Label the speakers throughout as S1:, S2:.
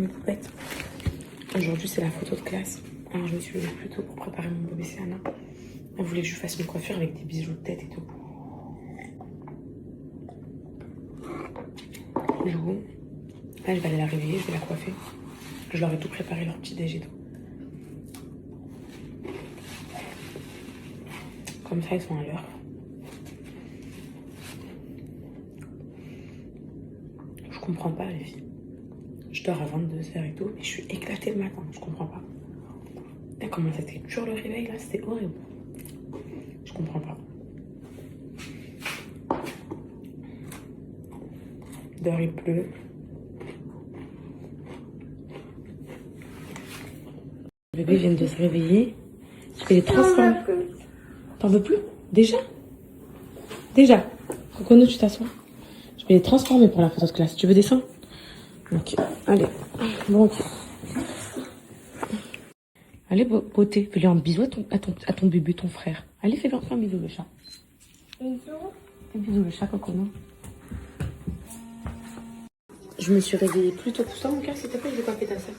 S1: mes poupettes. Aujourd'hui, c'est la photo de classe. Alors, je me suis levée plus tôt pour préparer mon bébé Sienna. Elle voulait que je lui fasse une coiffure avec des bijoux de tête et tout. Du coup, là, je vais aller la réveiller, je vais la coiffer. Je leur ai tout préparé, leur petit déj et tout. Comme ça, ils sont à l'heure. Je comprends pas, les filles. Je dors à 22h et tout, et je suis éclatée le matin. Je comprends pas. Et comment c'était dur le réveil, là, c'était horrible. Je comprends pas. Dehors, il pleut. Le bébé vient de se réveiller. Je vais les transformer. T'en veux plus? Déjà? Déjà. Cocono, tu t'assois. Je vais les transformer pour la photo de classe. Tu veux descendre? Ok. Allez. Bon. Allez, beauté. Fais-lui un bisou à ton bébé, ton frère. Allez, fais-lui un bisou, le chat.
S2: Bisous.
S1: Un bisou, le chat, Cocono. Je me suis réveillée plus tôt. Pousse-toi, mon cœur, s'il te plaît, je vais coiffer ta soeur.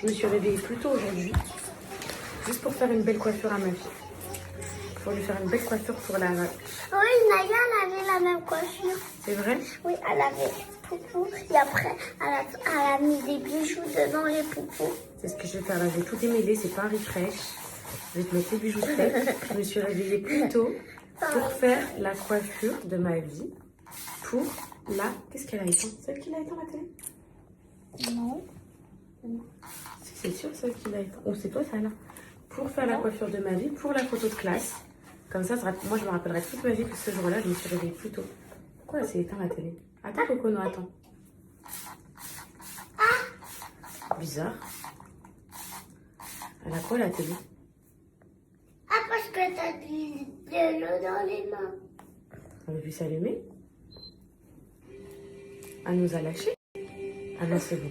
S1: Je me suis réveillée plus tôt aujourd'hui. Juste pour faire une belle coiffure à ma fille. Pour lui faire une belle coiffure pour la...
S2: Oui, Naya, elle avait la même coiffure.
S1: C'est vrai?
S2: Oui, elle avait poupou. Et après, elle a mis des bijoux devant les poupous.
S1: C'est ce que je vais faire. Là, je vais tout démêler. C'est pas un refresh. Je vais te mettre les bijoux de tête. Je me suis réveillée plus tôt pour faire la coiffure de ma vie. Pour la... Qu'est-ce qu'elle a éteint? Celle qui l'a éteint, la télé?
S2: Non.
S1: C'est sûr, celle qui l'a éteint. Oh, c'est toi, ça, là. Pour faire la coiffure de ma vie, pour la photo de classe. Comme ça, moi, je me rappellerai toute ma vie que ce jour-là, je me suis réveillée plus tôt. Pourquoi elle s'est éteinte, la télé? Attends, Cocono, attends. Bizarre. Elle a quoi, la télé?
S2: Ah, parce que t'as de l'eau dans les mains.
S1: On a pu s'allumer. Elle nous a lâchés. Ah non, c'est bon.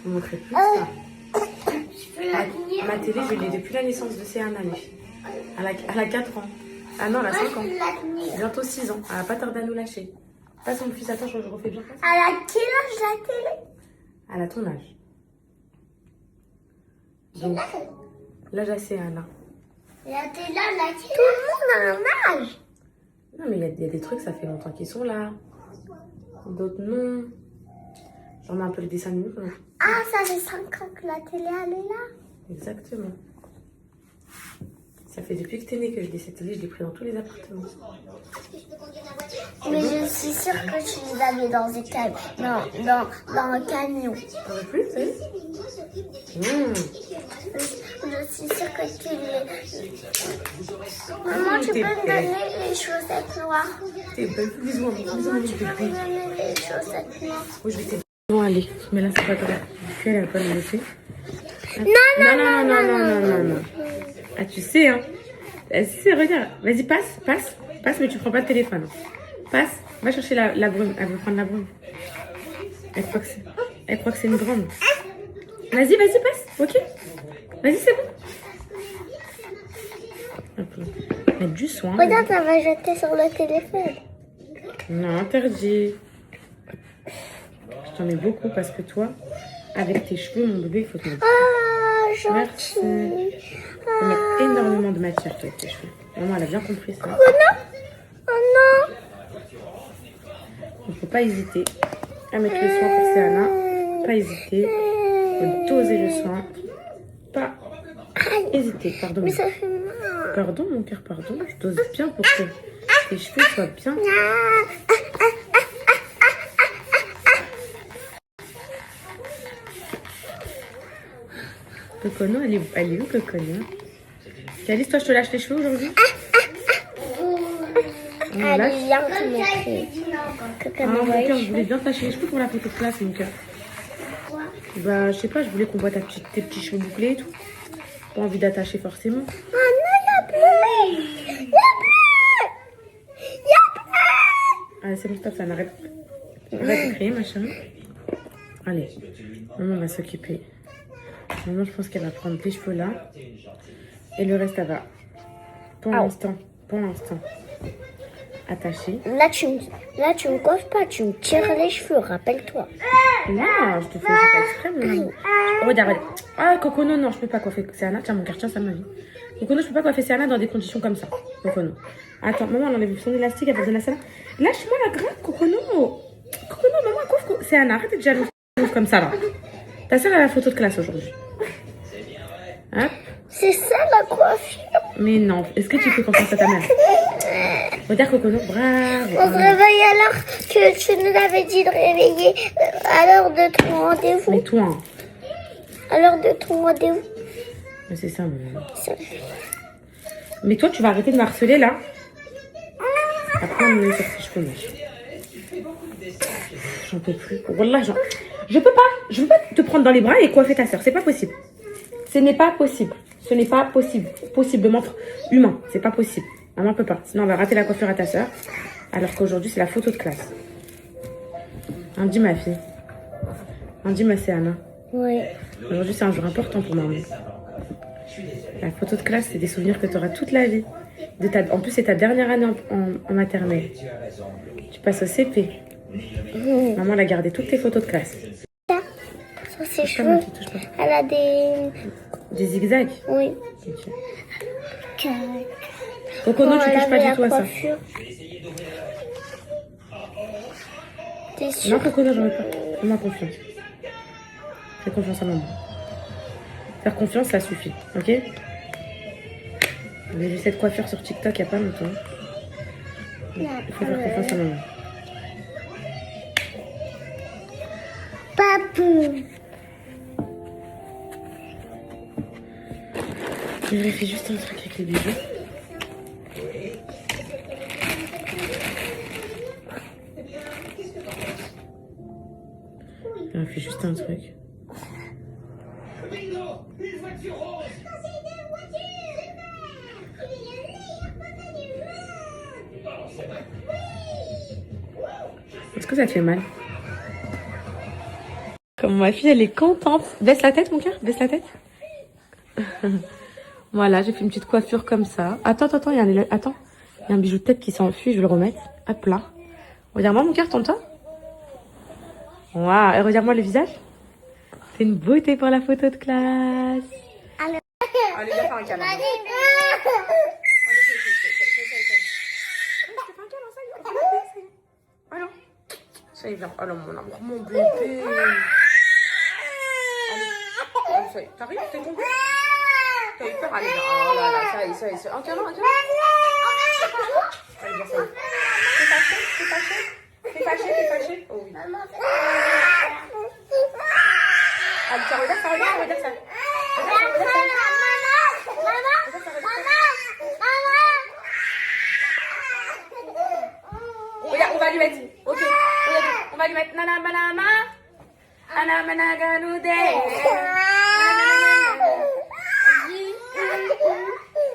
S1: Ne montrez plus ça.
S2: Je peux la tenir.
S1: Ma télé, je l'ai depuis la naissance de Sienna, les filles. Elle a 4 ans. Ah non, elle a 5 ans.
S2: Je peux la tenir.
S1: Bientôt 6 ans. Elle n'a pas tardé à nous lâcher. Passe mon fils, attends, je refais bien.
S2: Elle a quel âge la télé?
S1: Elle a ton âge. Donc, l'âge à Sienna.
S2: La télé, elle a quel âge? Tout le monde a un âge.
S1: Non, mais il y a des trucs, ça fait longtemps qu'ils sont là. D'autres, non. J'en ai un peu le dessin animé.
S2: Ah, ça fait 5 ans que la télé, elle est là.
S1: Exactement. Ça fait depuis que t'es née que je l'ai cette télé, je l'ai pris dans tous les appartements.
S2: Mais je suis sûre que tu les avais dans un camion.
S1: T'en veux plus, ça y est?
S2: Je suis sûre que tu les... Maman, tu peux me donner les chaussettes noires?
S1: T'es belle, bisous,
S2: Maman, tu peux me donner les chaussettes noires?
S1: Oh, je vais t'aider. Bon, allez, mais là, c'est pas grave. Puis elle va pas me laisser. Non. Ah, tu sais, hein. Tu sais, regarde. Vas-y, passe, mais tu prends pas de téléphone. Passe, va chercher la brume. Elle veut prendre la brume. Elle croit que c'est une grande. Vas-y, passe, ok? Vas-y, c'est bon. Ok. Mettre du soin.
S2: Regarde, ça va jeter sur le téléphone.
S1: Non, interdit. Je t'en mets beaucoup parce que toi, avec tes cheveux, mon bébé, il faut te mettre.
S2: Ah, gentil.
S1: Merci. Il faut mettre énormément de matière, toi, avec tes cheveux. Maman, elle a bien compris ça.
S2: Oh non.
S1: Il ne faut pas hésiter à mettre le soin pour Sienna. Pas hésiter. Il faut doser le soin. Pas hésiter, pardon.
S2: Mais ça fait mal.
S1: Pardon, mon cœur, pardon. Je dose bien pour que tes cheveux soient bien. Cocono, elle est où, Cocono? Calice, toi, je te lâche les cheveux aujourd'hui?
S2: Allez, viens, tu m'écris.
S1: Ah, mon cœur, je voulais bien te lâcher les cheveux pour la photo de classe, mon cœur. Bah, je sais pas, je voulais qu'on voit tes petits cheveux bouclés et tout. Pas envie d'attacher forcément.
S2: Ah non, il y a plus.
S1: Allez, c'est bon, stop, ça n'arrête. Arrête de crier, ma chérie. Allez, maman va s'occuper. Maman, je pense qu'elle va prendre tes cheveux là. Et le reste, elle va. Pour l'instant. Attaché.
S2: Là, tu me coiffes pas, tu me tires les cheveux, rappelle-toi.
S1: Non, je te fais pas exprès, mon amour. Regarde. Ah, Cocono, non, je peux pas coiffer Céana. Tiens, mon cœur, tiens, ça ma vie. Cocono, je peux pas coiffer Céana dans des conditions comme ça. Cocono. Attends, maman, elle enlève son élastique, elle va donner à Céana. Lâche-moi la grappe, Cocono. Cocono, maman, coiffe Céana. Arrête de jalouse comme ça, là. Ta soeur a la photo de classe aujourd'hui. Hop.
S2: C'est ça la coiffure.
S1: Mais non, est-ce que tu fais confiance à ta mère? Regarde, Cocono, bravo.
S2: On se réveille à l'heure que tu nous avais dit de réveiller à l'heure de ton rendez-vous.
S1: Mais toi, hein.
S2: À l'heure de ton rendez-vous.
S1: Mais c'est ça, mon amour. Mais toi, tu vas arrêter de me harceler, là. Après, on est sorti, je connais. J'en peux plus. Wallah, je peux pas te prendre dans les bras et coiffer ta soeur. C'est pas possible. Ce n'est pas possible. Ce n'est pas possible. Possiblement humain. C'est pas possible. Maman peut pas. Sinon, on va rater la coiffure à ta soeur. Alors qu'aujourd'hui, c'est la photo de classe. On dit ma fille. On dit ma Céana.
S2: Oui.
S1: Aujourd'hui, c'est un jour important pour maman. La photo de classe, c'est des souvenirs que tu auras toute la vie. En plus, c'est ta dernière année en maternelle. Tu passes au CP. Maman, elle a gardé toutes tes photos de classe.
S2: Sur ses cheveux, elle a
S1: des zigzags.
S2: Oui.
S1: Okay. Cocono, tu touches pas du tout à ça.
S2: T'es sûre?
S1: Non, Cocono, j'en ai pas. Fais-moi confiance. Fais confiance à maman. Faire confiance, ça suffit, ok? J'ai vu cette coiffure sur TikTok il n'y a pas longtemps. Il faut faire confiance à maman.
S2: Papou.
S1: Je vérifie juste un truc avec les bijoux. Je vérifie juste un truc. Est-ce que ça te fait mal? Comme ma fille, elle est contente. Baisse la tête, mon cœur. Baisse la tête. Voilà, j'ai fait une petite coiffure comme ça. Attends, il y a un bijou de tête qui s'enfuit. Je vais le remettre. Hop là. Regarde-moi, mon cœur, tourne-toi. Waouh. Et regarde-moi le visage. C'est une beauté pour la photo de classe. Allez, viens faire un câlin. Alors, ça y est, viens. Alors, mon amour, mon bébé. Allez, ça y est. T'arrives, t'es tombé? T'as eu peur? Allez, viens. Oh là là, ça y est. Un câlin. Allez, viens, ça y est. T'es fâché? Oh oui. Allez, ça regarde ça. Regarde ça. Regarde, on va lui mettre. Ok, regarde, on va lui mettre Nana Manama. Ana Managanude.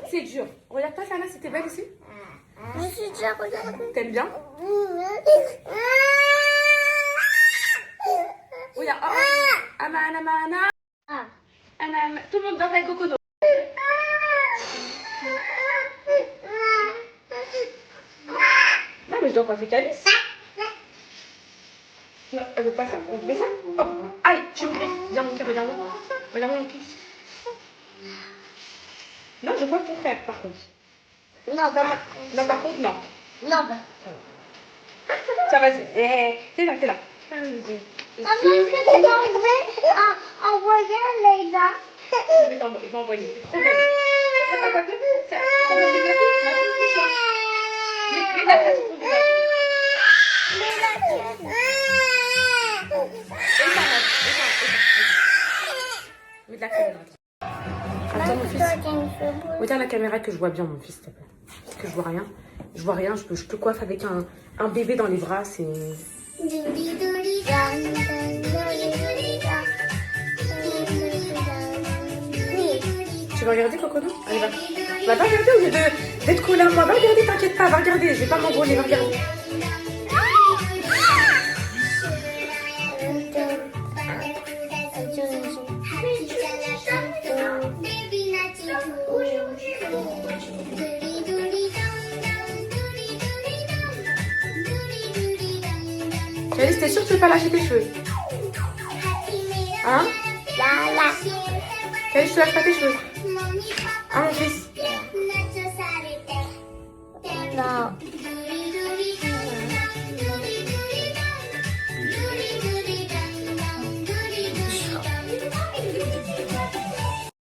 S1: C'est dur. Regarde toi, Sana, c'était belle ici.
S2: Je suis déjà regardée.
S1: T'aimes bien? Regarde. Amana. Tout le monde danse avec Cocono. Non, mais je dois coiffer Calice. Non, elle veut pas ça. On fait ça. Oh. Aïe, je me prie. Viens, mon cœur, regarde-moi. Regarde-moi mon pouce. Non, je vois ton frère, par contre.
S2: Non,
S1: par contre, non.
S2: Non,
S1: Ça va, t'es là.
S2: Maman, est-ce que tu m'as envoyé Leïla?
S1: Il va envoyer. Attends, mon fils. Regarde la caméra que je vois bien, mon fils, s'il te plaît. Parce que je vois rien. Je te coiffe avec un bébé dans les bras, c'est... Tu vas regarder, Cocono? Allez, va. Va pas regarder au lieu d'être collé à moi. Va regarder, t'inquiète pas, va regarder. Je vais pas m'envoler, va regarder. Alice, t'es sûre que tu veux pas lâcher tes cheveux? Hein?
S2: Là.
S1: Calice, tu lâches pas tes cheveux. Ah, mon fils.
S2: Non.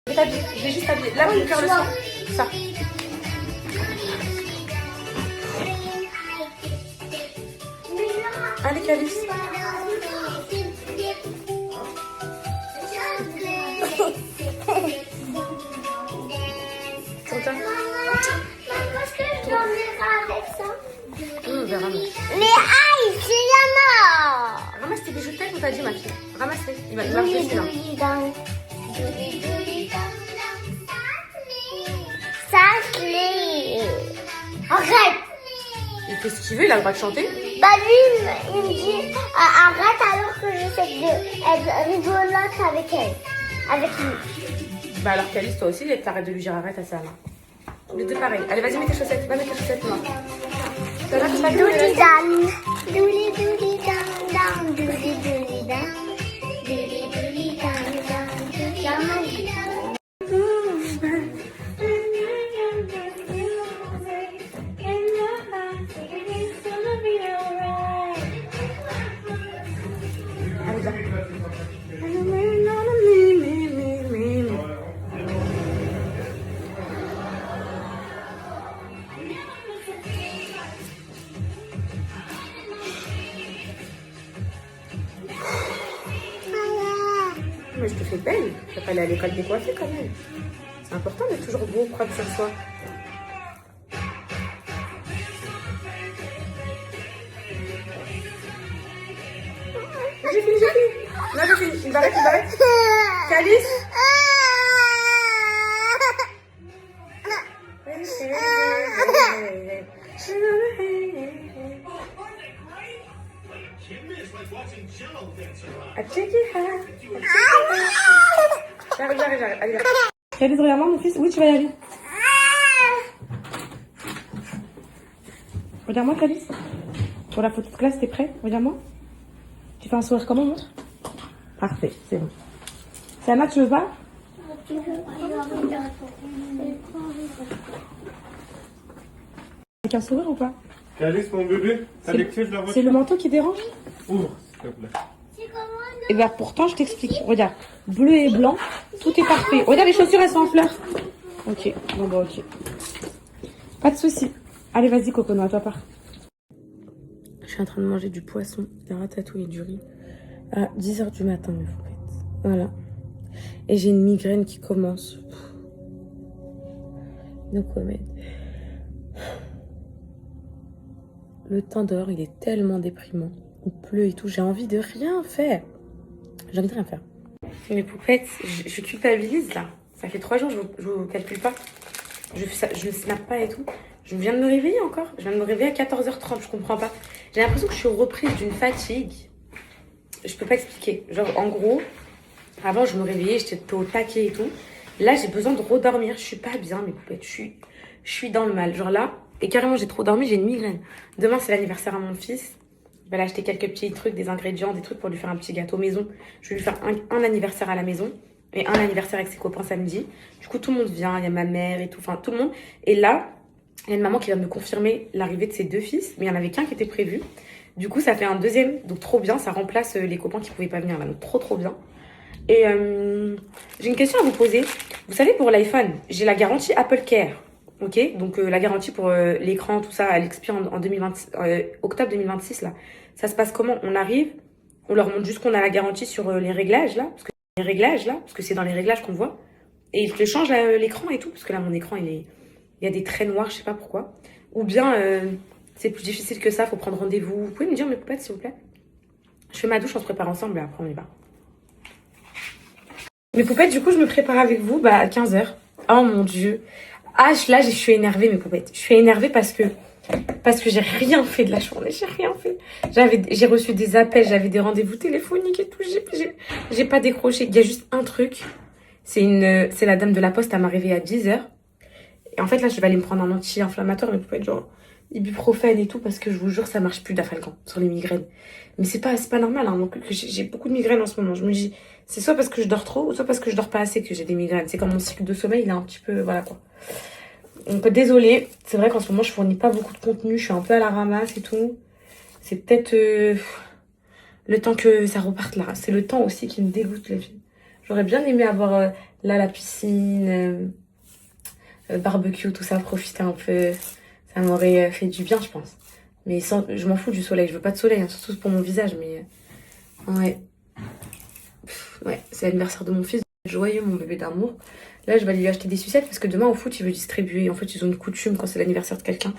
S1: Je vais juste t'habiller. Là, on va faire le son. Ça. Allez, Calice. Tonton.
S2: Est-ce que je dormirai avec ça?
S1: On verra.
S2: Mais aïe, c'est Yana!
S1: Ramasse tes bijoux on t'a dit, ma fille. Ramasse-les. Il va rester celui-là.
S2: Ça, c'est... Arrête!
S1: Il fait ce qu'il veut, il a le droit de chanter.
S2: Bah lui, il me dit arrête alors que j'essaie d'être rigolote avec elle. Avec lui.
S1: Bah alors Calice, toi aussi, t'arrêtes de lui dire arrête à ça là. Les deux pareil. Allez, vas-y, mets tes chaussettes. Va mettre tes chaussettes, moi. Ça va, tu vas
S2: Douli dan. Douli douli dan dan. Douli douli dan. Douli douli dan dan.
S1: Allez, viens. Mais je te fais belle. Tu vas pas aller à l'école décoiffée quand même. C'est important d'être toujours beau, propre sur soi. J'ai fini. Là, j'ai fini. Il m'arrête. Calice. J'arrive. Allez, Calice, regarde-moi, mon fils. Oui, tu vas y aller. Regarde-moi, Calice. Pour la photo de classe, t'es prêt? Regarde-moi. Tu fais un sourire comment, montre? Parfait, c'est bon. Sana, tu veux pas? Avec un sourire ou pas?
S3: Calice, mon bébé, t'as les clés de la
S1: C'est
S3: voiture?
S1: le manteau qui dérange?
S3: Ouvre, s'il te plaît.
S1: Et bien pourtant, je t'explique. Regarde, bleu et blanc, tout est parfait. Regarde, les chaussures, elles sont en fleurs. Ok, bon bah ok. Pas de soucis. Allez, vas-y, Cocono, à toi part. Je suis en train de manger du poisson, de la ratatouille et du riz à 10h du matin, mes fouettes. Voilà. Et j'ai une migraine qui commence. Donc, ouais, le temps dehors, il est tellement déprimant. Il pleut et tout. J'ai envie de rien faire. J'ai envie de rien faire. Mes poupettes, je culpabilise là. Ça fait 3 jours, je vous calcule pas. Je ne snap pas et tout. Je viens de me réveiller encore. Je viens de me réveiller à 14h30, je comprends pas. J'ai l'impression que je suis reprise d'une fatigue. Je peux pas expliquer. Genre, en gros, avant, je me réveillais, j'étais au taquet et tout. Là, j'ai besoin de redormir. Je suis pas bien, mes poupettes. Je suis dans le mal. Genre là, et carrément, j'ai trop dormi, j'ai une migraine. Demain, c'est l'anniversaire à mon fils. Je vais aller acheter quelques petits trucs, des ingrédients, des trucs pour lui faire un petit gâteau maison. Je vais lui faire un anniversaire à la maison et un anniversaire avec ses copains samedi. Du coup, tout le monde vient. Il y a ma mère et tout, enfin, tout le monde. Et là, il y a une maman qui va me confirmer l'arrivée de ses 2 fils. Mais il y en avait qu'un qui était prévu. Du coup, ça fait un deuxième. Donc, trop bien. Ça remplace les copains qui pouvaient pas venir là. Donc, trop bien. Et j'ai une question à vous poser. Vous savez, pour l'iPhone, j'ai la garantie Apple Care. Ok, donc la garantie pour l'écran, tout ça, elle expire en 2020, octobre 2026 là. Ça se passe comment? On arrive, on leur montre juste qu'on a la garantie sur les réglages là, parce que c'est dans les réglages qu'on voit. Et ils te changent l'écran et tout, parce que là mon écran il y a des traits noirs, je sais pas pourquoi. Ou bien c'est plus difficile que ça, faut prendre rendez-vous. Vous pouvez me dire mes poupettes s'il vous plaît? Je fais ma douche, on se prépare ensemble et après on y va. Mes poupettes, du coup je me prépare avec vous à 15h. Oh mon dieu. Ah, là, je suis énervée, mes poupettes. Je suis énervée parce que j'ai rien fait de la journée. J'ai rien fait. J'ai reçu des appels, j'avais des rendez-vous téléphoniques et tout. J'ai pas décroché. Il y a juste un truc. C'est la dame de la poste, elle m'a réveillée à 10h. Et en fait, là, je vais aller me prendre un anti-inflammatoire, mes poupettes. Genre, ibuprofène et tout, parce que je vous jure, ça marche plus d'Afalgan sur les migraines. Mais c'est pas normal, hein. Donc, j'ai beaucoup de migraines en ce moment. Je me dis, c'est soit parce que je dors trop, ou soit parce que je dors pas assez que j'ai des migraines. C'est comme mon cycle de sommeil, il est un petit peu, voilà quoi. Donc, désolée, c'est vrai qu'en ce moment, je fournis pas beaucoup de contenu, je suis un peu à la ramasse et tout. C'est peut-être le temps que ça reparte là. C'est le temps aussi qui me dégoûte, les filles. J'aurais bien aimé avoir là la piscine, barbecue, tout ça, profiter un peu. Ça m'aurait fait du bien, je pense. Mais sans, je m'en fous du soleil. Je veux pas de soleil, hein, surtout pour mon visage. Mais ouais, ouais, c'est l'anniversaire de mon fils. Joyeux, mon bébé d'amour. Là, je vais lui acheter des sucettes parce que demain au foot, il veut distribuer. En fait, ils ont une coutume quand c'est l'anniversaire de quelqu'un.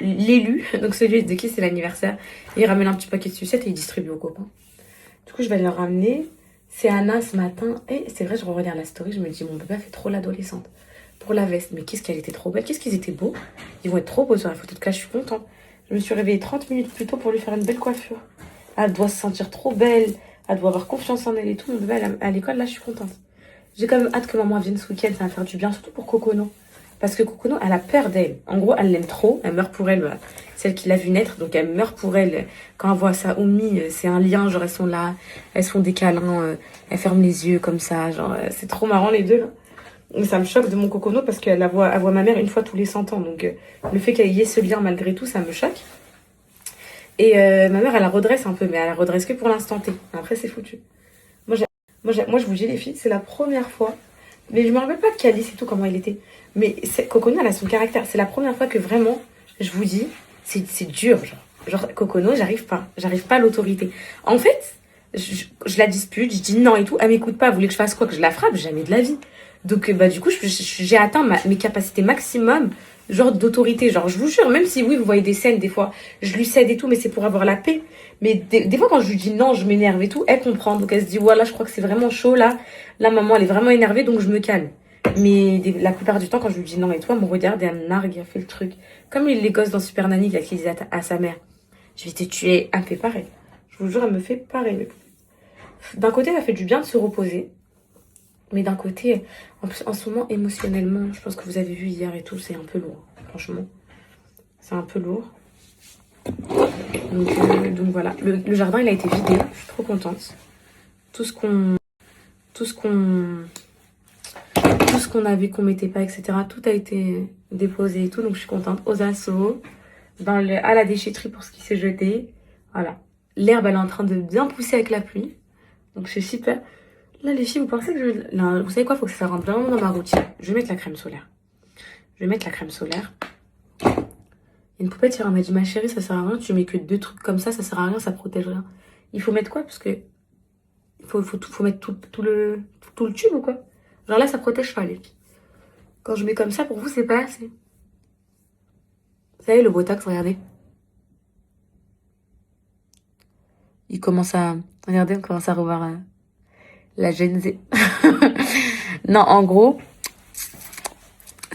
S1: L'élu, donc celui de qui c'est l'anniversaire, il ramène un petit paquet de sucettes et il distribue aux copains. Du coup, je vais leur ramener. C'est Anna ce matin. Et c'est vrai, je regarde la story, je me dis, mon bébé fait trop l'adolescente. Pour la veste, mais qu'est-ce qu'elle était trop belle. Qu'est-ce qu'ils étaient beaux. Ils vont être trop beaux sur la photo de classe, je suis contente. Je me suis réveillée 30 minutes plus tôt pour lui faire une belle coiffure. Elle doit se sentir trop belle. Elle doit avoir confiance en elle et tout. Mon bébé, à l'école, là, je suis contente. J'ai quand même hâte que maman vienne ce week-end, ça va faire du bien, surtout pour Cocono. Parce que Cocono, elle a peur d'elle. En gros, elle l'aime trop, elle meurt pour elle. Voilà. Celle qui l'a vu naître, donc elle meurt pour elle. Quand elle voit sa Oumi, c'est un lien, genre elles sont là, elles se font des câlins, elles ferment les yeux comme ça, genre c'est trop marrant les deux là. Mais ça me choque de mon Cocono parce qu'elle voit ma mère une fois tous les 100 ans. Donc le fait qu'elle y ait ce lien malgré tout, ça me choque. Et ma mère, elle la redresse un peu, mais elle la redresse que pour l'instant T. Après, c'est foutu. Moi, je vous dis les filles, c'est la première fois. Mais je me rappelle pas de Calice et tout, comment il était. Mais Cocono, elle a son caractère. C'est la première fois que vraiment, je vous dis, c'est dur. Genre, Cocono, j'arrive pas à l'autorité. En fait, je la dispute, je dis non et tout. Elle m'écoute pas, elle voulait que je fasse quoi? Que je la frappe? Jamais de la vie. Donc, bah, du coup, j'ai atteint mes capacités maximum, genre d'autorité. Genre, je vous jure, même si oui, vous voyez des scènes, des fois, je lui cède et tout, mais c'est pour avoir la paix. Mais des fois, quand je lui dis non, je m'énerve et tout, elle comprend. Donc, elle se dit, voilà, je crois que c'est vraiment chaud là. Là, maman, elle est vraiment énervée, donc je me calme. Mais la plupart du temps, quand je lui dis non et tout, elle me regarde et elle me nargue, elle fait le truc. Comme les gosses dans Super Nanny, là, qui disent à sa mère, je vais te tuer. Elle me fait pareil. Je vous jure, elle me fait pareil. D'un côté, elle a fait du bien de se reposer. Mais d'un côté, en plus, en ce moment, émotionnellement, je pense que vous avez vu hier et tout, c'est un peu lourd. Franchement, c'est un peu lourd. Donc voilà. Le jardin, il a été vidé. Je suis trop contente. Tout ce qu'on avait, qu'on mettait pas, etc. Tout a été déposé et tout. Donc je suis contente. Aux assos, à la déchetterie pour ce qui s'est jeté. Voilà. L'herbe, elle est en train de bien pousser avec la pluie. Donc c'est super. Là, les filles, vous pensez que là, vous savez quoi? Faut que ça rentre vraiment dans ma routine. Je vais mettre la crème solaire. Il y a une poupette hier, elle m'a dit, ma chérie, ça sert à rien. Tu mets que 2 trucs comme ça sert à rien, ça protège rien. Il faut mettre quoi? Parce que il faut mettre tout le tube ou quoi? Genre là, ça protège pas, les filles. Quand je mets comme ça, pour vous, c'est pas assez. Vous savez, le Botox, regardez. Regardez, on commence à revoir la Gen Z. Non, en gros,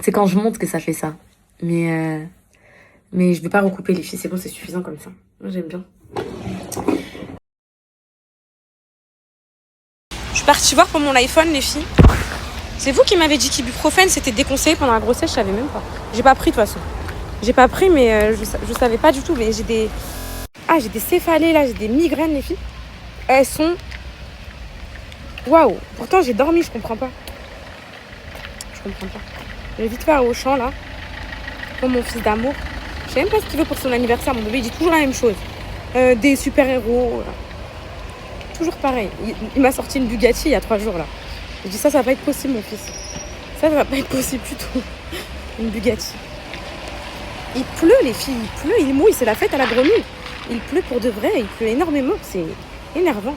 S1: c'est quand je monte que ça fait ça. Mais je vais pas recouper, les filles. C'est bon, c'est suffisant comme ça. Moi, j'aime bien. Je suis partie voir pour mon iPhone, les filles. C'est vous qui m'avez dit qu'ibuprofène c'était déconseillé pendant la grossesse, je savais même pas. J'ai pas pris de toute façon. J'ai pas pris, mais je savais pas du tout. Mais j'ai des céphalées là, j'ai des migraines, les filles. Elles sont. Waouh! Pourtant j'ai dormi, je comprends pas. Je vais vite faire au champ là. Pour mon fils d'amour. Je sais même pas ce qu'il veut pour son anniversaire. Mon bébé il dit toujours la même chose. Des super-héros. Voilà. Toujours pareil. Il m'a sorti une Bugatti il y a 3 jours là. Je dis ça va pas être possible mon fils. Ça va pas être possible du tout. Une Bugatti. Il pleut les filles, il pleut, il mouille, c'est la fête à la grenouille. Il pleut pour de vrai, il pleut énormément, c'est énervant.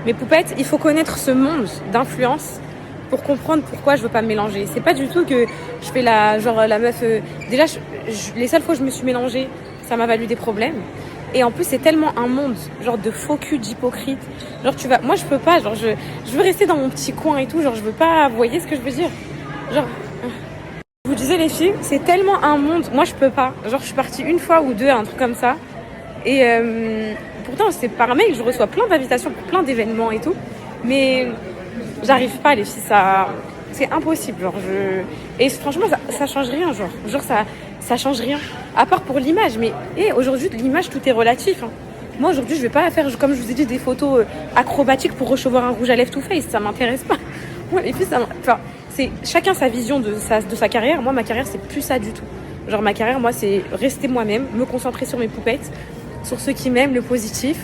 S1: Mes poupettes, il faut connaître ce monde d'influence pour comprendre pourquoi je veux pas me mélanger. C'est pas du tout que je fais la meuf... déjà, les seules fois où je me suis mélangée, ça m'a valu des problèmes. Et en plus, c'est tellement un monde, genre de faux cul, d'hypocrite. Genre, moi, je peux pas, genre, je veux rester dans mon petit coin et tout. Genre, je veux pas, vous voyez ce que je veux dire? Genre, je vous disais, les filles, c'est tellement un monde. Moi, je peux pas. Genre, je suis partie une fois ou deux à un truc comme ça. Et pourtant, c'est par mail, je reçois plein d'invitations pour plein d'événements et tout. Mais j'arrive pas, les filles, ça... C'est impossible, genre Et franchement, ça change rien, genre ça change rien. À part pour l'image, mais aujourd'hui, l'image, tout est relatif. Hein. Moi, aujourd'hui, je vais pas faire, comme je vous ai dit, des photos acrobatiques pour recevoir un rouge à lèvres tout face. Ça m'intéresse pas. Moi, les filles, c'est chacun sa vision de sa carrière. Moi, ma carrière, c'est plus ça du tout. Genre, ma carrière, moi, c'est rester moi-même, me concentrer sur mes poupettes, sur ceux qui m'aiment, le positif,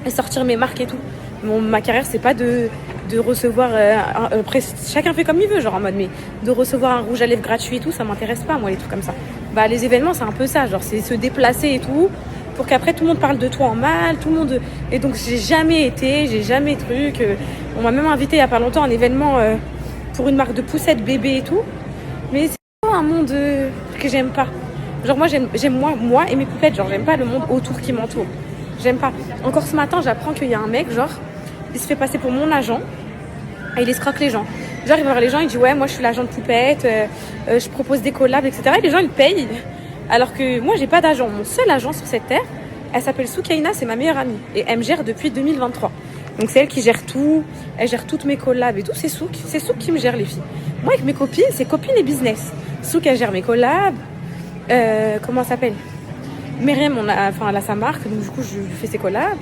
S1: et sortir mes marques et tout. Ma carrière, c'est pas de recevoir... après, chacun fait comme il veut, genre en mode, mais de recevoir un rouge à lèvres gratuit et tout, ça m'intéresse pas, moi, les trucs comme ça. Bah, les événements, c'est un peu ça, genre, c'est se déplacer et tout, pour qu'après, tout le monde parle de toi en mal, tout le monde... Et donc, j'ai jamais truc... on m'a même invité il y a pas longtemps à un événement pour une marque de poussettes bébé et tout, mais c'est un monde que j'aime pas. Genre, moi, j'aime moi et mes poupettes, genre, j'aime pas le monde autour qui m'entoure. J'aime pas. Encore ce matin, j'apprends qu'il y a un mec, genre, il se fait passer pour mon agent et il escroque les gens. Genre, il va voir les gens, il dit ouais, moi je suis l'agent de poupette, je propose des collabs, etc. Et les gens, ils payent. Alors que moi, j'ai pas d'agent. Mon seul agent sur cette terre, elle s'appelle Soukaina, c'est ma meilleure amie. Et elle me gère depuis 2023. Donc c'est elle qui gère tout. Elle gère toutes mes collabs et tout. C'est Souk qui me gère, les filles. Moi, avec mes copines, c'est copines et business. Souk, elle gère mes collabs. Comment ça s'appelle? Myriam, elle a sa marque, donc du coup, je lui fais ses collabs.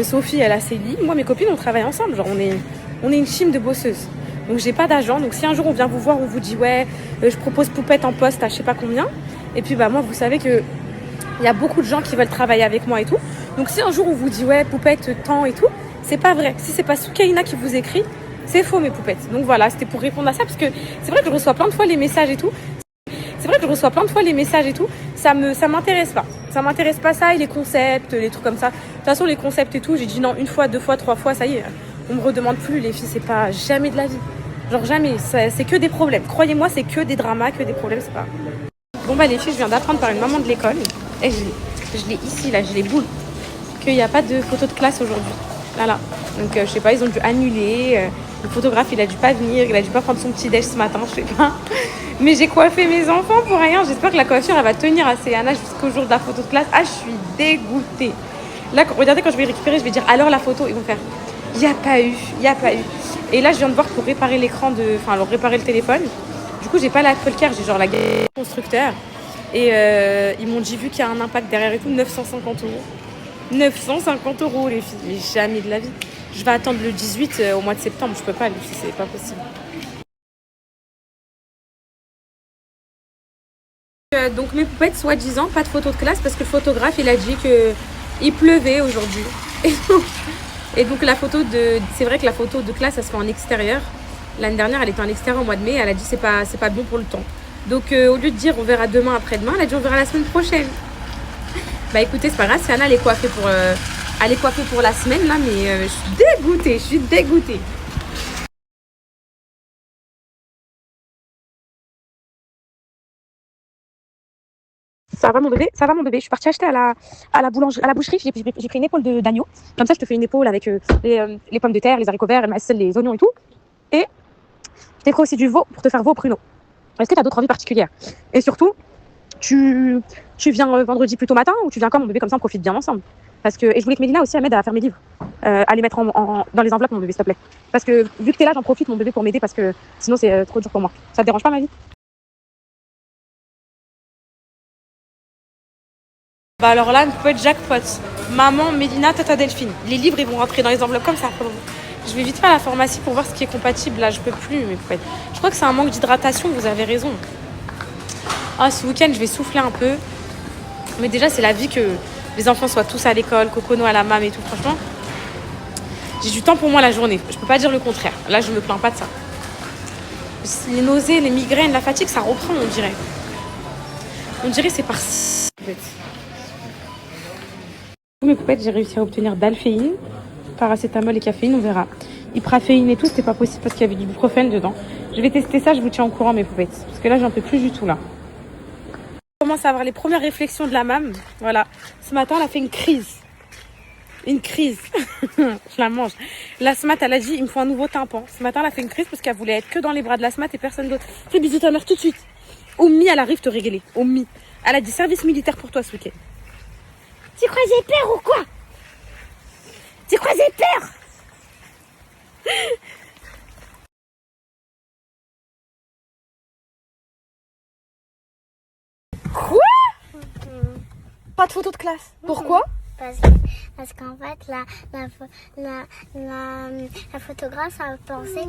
S1: Sophie, elle a ses lits. Moi, mes copines, on travaille ensemble. Genre, on est une team de bosseuses. Donc, j'ai pas d'agent. Donc, si un jour on vient vous voir, on vous dit, ouais, je propose poupette en poste à je sais pas combien. Et puis, bah, moi, vous savez que il y a beaucoup de gens qui veulent travailler avec moi et tout. Donc, si un jour on vous dit, ouais, poupette, temps et tout, c'est pas vrai. Si c'est pas Soukaina qui vous écrit, c'est faux, mes poupettes. Donc, voilà, c'était pour répondre à ça. Parce que c'est vrai que je reçois plein de fois les messages et tout. Ça m'intéresse pas. Ça m'intéresse pas ça et les concepts, les trucs comme ça. De toute façon, les concepts et tout, j'ai dit non une fois, deux fois, trois fois, ça y est. On me redemande plus, les filles, c'est pas jamais de la vie. Genre jamais, c'est que des problèmes. Croyez-moi, c'est que des dramas, que des problèmes, c'est pas... Bon bah les filles, je viens d'apprendre par une maman de l'école, et je l'ai ici, là, j'ai les boules, qu'il n'y a pas de photo de classe aujourd'hui. Là. Donc je sais pas, ils ont dû annuler. Le photographe, il a dû pas venir, il a dû pas prendre son petit déj ce matin, je sais pas. Mais j'ai coiffé mes enfants pour rien. J'espère que la coiffure, elle va tenir à Céana jusqu'au jour de la photo de classe. Ah, je suis dégoûtée. Là, regardez, quand je vais récupérer, je vais dire alors la photo. Ils vont faire il n'y a pas eu. Et là, je viens de voir pour réparer l'écran alors réparer le téléphone. Du coup, j'ai pas l'Apple Care, j'ai genre la constructeur. Et ils m'ont dit, vu qu'il y a un impact derrière et tout, 950 €. 950 €, les filles. Mais jamais de la vie. Je vais attendre le 18 au mois de septembre. Je peux pas, les filles, c'est pas possible. Donc mes poupettes, soi-disant, pas de photo de classe parce que le photographe, il a dit qu'il pleuvait aujourd'hui. Et donc la photo c'est vrai que la photo de classe, elle se fait en extérieur. L'année dernière, elle était en extérieur au mois de mai. Elle a dit c'est pas bon pour le temps. Donc au lieu de dire on verra demain, après-demain, elle a dit on verra la semaine prochaine. Bah écoutez, c'est pas grave, Siana, elle est coiffée pour la semaine là, mais je suis dégoûtée. Ça va mon bébé, je suis partie acheter à la boucherie, j'ai pris une épaule d'agneau. Comme ça, je te fais une épaule avec les pommes de terre, les haricots verts, les oignons et tout. Et je t'ai pris aussi du veau pour te faire veau au pruneau. Est-ce que tu as d'autres envies particulières? Et surtout, tu viens vendredi plutôt matin ou tu viens quand, mon bébé? Comme ça, on profite bien ensemble. Et je voulais que Mélina aussi, elle m'aide à faire mes livres. À les mettre dans les enveloppes, mon bébé, s'il te plaît. Parce que vu que t'es là, j'en profite, mon bébé, pour m'aider parce que sinon, c'est trop dur pour moi. Ça te dérange pas, ma vie? Bah alors là, on peut être jackpot. Maman, Mélina, Tata Delphine. Les livres, ils vont rentrer dans les enveloppes comme ça. Je vais vite faire à la pharmacie pour voir ce qui est compatible. Là, je peux plus, mes poupettes. Je crois que c'est un manque d'hydratation, vous avez raison. Ah, ce week-end, je vais souffler un peu. Mais déjà, c'est la vie que les enfants soient tous à l'école, Cocono à la mam et tout. Franchement, j'ai du temps pour moi la journée. Je peux pas dire le contraire. Là, je me plains pas de ça. Les nausées, les migraines, la fatigue, ça reprend, on dirait. On dirait c'est par-ci. En fait. Mes poupettes, j'ai réussi à obtenir d'alphéine, paracétamol et caféine, on verra. Ipraféine et tout, c'était pas possible parce qu'il y avait du ibuprofène dedans. Je vais tester ça, je vous tiens au courant, mes poupettes. Parce que là, j'en peux plus du tout, là. Je commence à avoir les premières réflexions de la mam. Voilà. Ce matin, elle a fait une crise. Une crise. Je la mange. La Smat, elle a dit, il me faut un nouveau tympan. Ce matin, elle a fait une crise parce qu'elle voulait être que dans les bras de la Smat et personne d'autre. Fais bisous ta mère tout de suite. Omi, elle arrive te régaler. Omi. Elle a dit service militaire pour toi ce week-end.
S2: Tu crois que j'ai peur ou quoi? Tu crois que j'ai peur?
S1: Quoi? Pas de photo de classe. Pourquoi?
S2: Parce qu'en fait, la photographe a pensé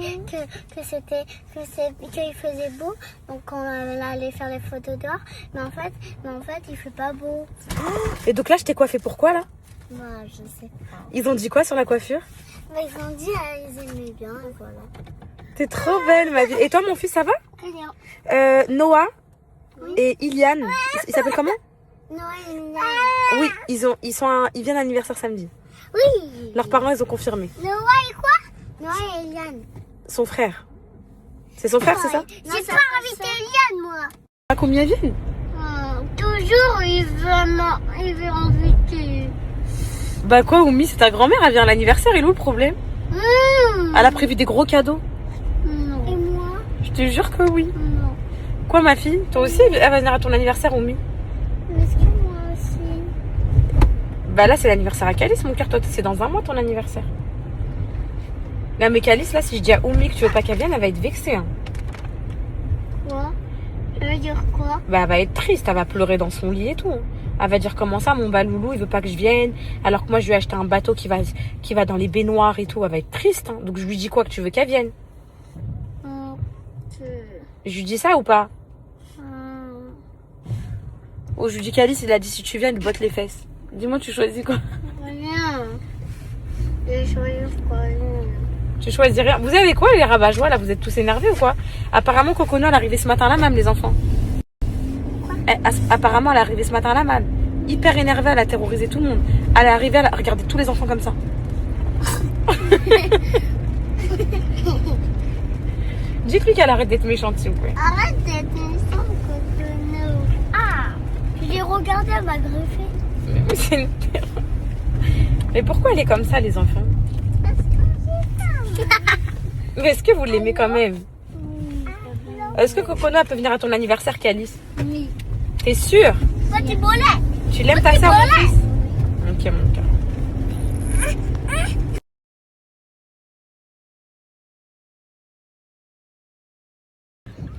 S2: qu'il faisait beau, donc on allait faire les photos dehors. Mais en fait, il fait pas beau.
S1: Et donc là, je t'ai coiffé pourquoi là?
S2: Moi, je sais pas.
S1: Ils ont dit quoi sur la coiffure?
S2: Mais ils ont dit ils aimaient bien, et voilà.
S1: T'es trop belle, ma vie. Et toi, mon fils, ça va? Noah et Iliane. Ils s'appellent comment?
S2: Noah et Iliane.
S1: Oui, ils viennent à l'anniversaire samedi.
S2: Oui.
S1: Leurs parents, ils ont confirmé.
S2: Noah et quoi? Noah et Iliane.
S1: Son frère. C'est son frère, c'est ça?
S2: J'ai pas invité Iliane, moi.
S1: À combien ils viennent?
S2: Toujours, il veut inviter.
S1: Bah quoi, Oumi, c'est ta grand-mère, elle vient à l'anniversaire, il est où le problème? Elle a prévu des gros cadeaux.
S2: Non. Et moi?
S1: Je te jure que oui.
S2: Non.
S1: Quoi, ma fille? Toi aussi, elle va venir à ton anniversaire, Oumi?
S2: Est-ce que moi aussi?
S1: Bah là, c'est l'anniversaire à Calice, mon cœur. Toi, c'est dans un mois ton anniversaire. Là, mais Calice, là, si je dis à Oumi que tu veux pas qu'elle vienne, elle va être vexée. Hein.
S2: Quoi? Ça veut dire quoi?
S1: Bah, elle va être triste, elle va pleurer dans son lit et tout. Elle va dire comment ça, mon baloulou, il veut pas que je vienne, alors que moi, je lui ai acheté un bateau qui va dans les baignoires et tout. Elle va être triste. Hein. Donc, je lui dis quoi, que tu veux qu'elle vienne? Je lui dis ça ou pas? Ou je lui dis qu'Alice, il a dit si tu viens, il botte les fesses. Dis-moi, tu choisis quoi?
S2: Rien. Je choisis quoi?
S1: Tu choisis rien. Vous avez quoi, les rabat-joie, là? Vous êtes tous énervés ou quoi? Apparemment, Cocono, elle est arrivée ce matin-là, même, les enfants. Apparemment, elle est arrivée ce matin-là, même. Hyper énervée, elle a terrorisé tout le monde. Elle est arrivée, elle a regardé tous les enfants comme ça. Dis-lui qu'elle arrête d'être méchante, s'il vous plaît.
S2: Arrête d'être méchante, Cocono. Ah, je l'ai regardé, elle m'a gruffé.
S1: Mais c'est une terreur. Mais pourquoi elle est comme ça, les enfants?
S2: Parce que j'ai faim.
S1: Mais est-ce que vous l'aimez quand même? Est-ce que Cocono, elle peut venir à ton anniversaire, Calice?
S2: Oui.
S1: T'es sûre?
S2: Toi, tu volais.
S1: Tu l'aimes ta sœur, mon fils? Ok, mon cœur.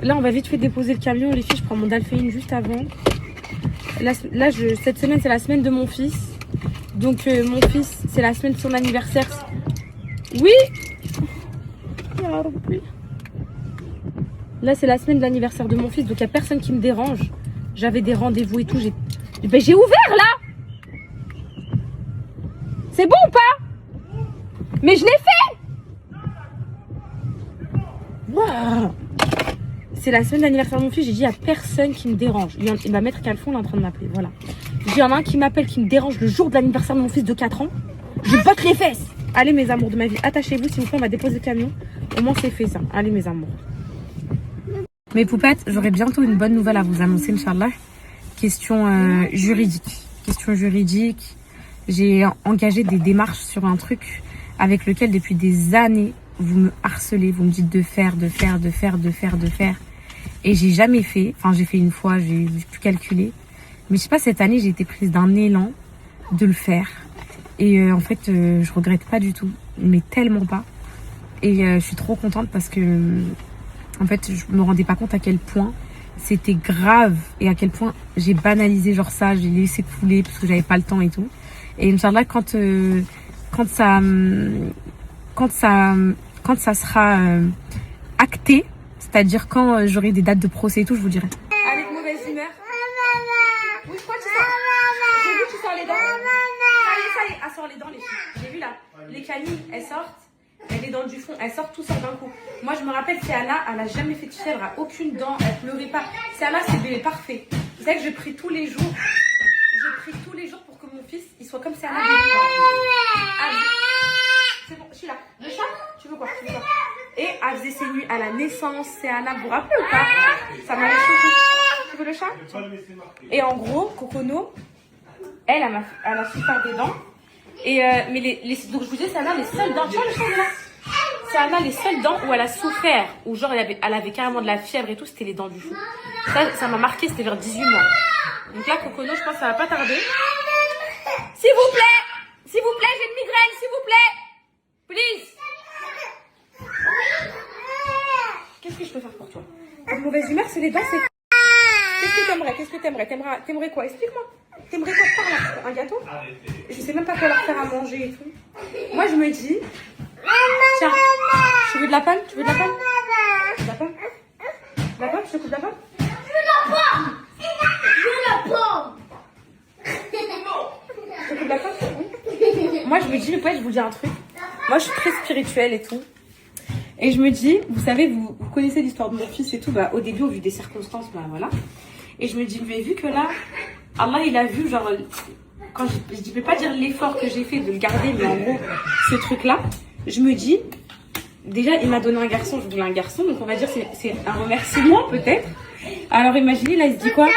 S1: Là, on va vite fait déposer le camion. Les filles, je prends mon Dalphéine juste avant. Là, cette semaine, c'est la semaine de mon fils. Donc, mon fils, c'est la semaine de son anniversaire. Oui. Là, c'est la semaine de l'anniversaire de mon fils. Donc, il n'y a personne qui me dérange. J'avais des rendez-vous et tout. J'ai ouvert, là. C'est bon ou pas? Mais je l'ai fait. Wow. C'est la semaine d'anniversaire de mon fils, j'ai dit à personne qui me dérange. Il va mettre Calfon, il est en train de m'appeler, voilà. Il y en a un qui m'appelle, qui me dérange le jour de l'anniversaire de mon fils de 4 ans. Je botte les fesses. Allez mes amours de ma vie, attachez-vous s'il vous plaît, on va déposer le camion. Au moins c'est fait ça, allez mes amours. Mes poupettes, j'aurai bientôt une bonne nouvelle à vous annoncer, Inch'Allah. Question juridique. J'ai engagé des démarches sur un truc avec lequel depuis des années, vous me harcelez, vous me dites de faire. Et j'ai jamais fait, enfin j'ai fait une fois, j'ai pu calculer. Mais je sais pas, cette année j'ai été prise d'un élan de le faire. Et en fait, je regrette pas du tout, mais tellement pas. Et je suis trop contente parce que, en fait, je me rendais pas compte à quel point c'était grave et à quel point j'ai banalisé genre ça, j'ai laissé couler parce que j'avais pas le temps et tout. Et Inch'Allah, quand ça sera acté, c'est-à-dire quand j'aurai des dates de procès et tout, je vous dirai. Avec mauvaise humeur. Oui, quoi, tu sors? J'ai vu, tu sors les dents. Ça y est, elle sort les dents, les filles. J'ai vu là, les canines, elles sortent. Les dents du fond, elles sortent tout sort d'un coup. Moi, je me rappelle, c'est Anna, elle a jamais fait de fièvre, elle a aucune dent, elle pleurait pas. C'est Anna, c'est bébé parfait. Vous savez que je prie tous les jours. Je prie tous les jours pour que mon fils, il soit comme c'est Anna. C'est bon, je suis là. Le chat, tu veux quoi? Et elle faisait ses nuits à la naissance, c'est Anna, vous vous rappelez ou pas? Ça m'avait choqué. Tu veux le chat? Et en gros, Cocono, elle a souffert des dents. Et mais donc je vous dis, c'est Anna les seules dents. Tu vois le chat là? C'est Anna les seules dents où elle a souffert, où genre elle avait carrément de la fièvre et tout, c'était les dents du fond. Ça m'a marqué, c'était vers 18 mois. Donc là, Cocono, je pense que ça va pas tarder. S'il vous plaît, j'ai une migraine, s'il vous plaît. Please. Qu'est-ce que je peux faire pour toi? Une mauvaise humeur, c'est les dents, c'est... Qu'est-ce que t'aimerais? Qu'est-ce que t'aimerais? T'aimerais quoi? Explique-moi. T'aimerais quoi faire là? Un gâteau? Je sais même pas quoi leur faire à manger et tout. Moi, je me dis... Tiens, tu veux de la pomme? Tu veux de la pomme? De la pomme? De la pomme? Je te coupe de la pomme? Je te coupe de la pomme? Oui. Moi, je me dis, ouais, je vous dis un truc. Moi, je suis très spirituelle et tout. Et je me dis, vous savez, vous connaissez l'histoire de mon fils et tout. Bah, au début, au vu des circonstances, bah voilà. Et je me dis, mais vu que là, Allah, il a vu, genre, quand je peux pas dire l'effort que j'ai fait de le garder, mais en gros, ce truc-là, je me dis, déjà, il m'a donné un garçon, je voulais un garçon, donc on va dire c'est un remerciement peut-être. Alors imaginez, là, il se dit quoi?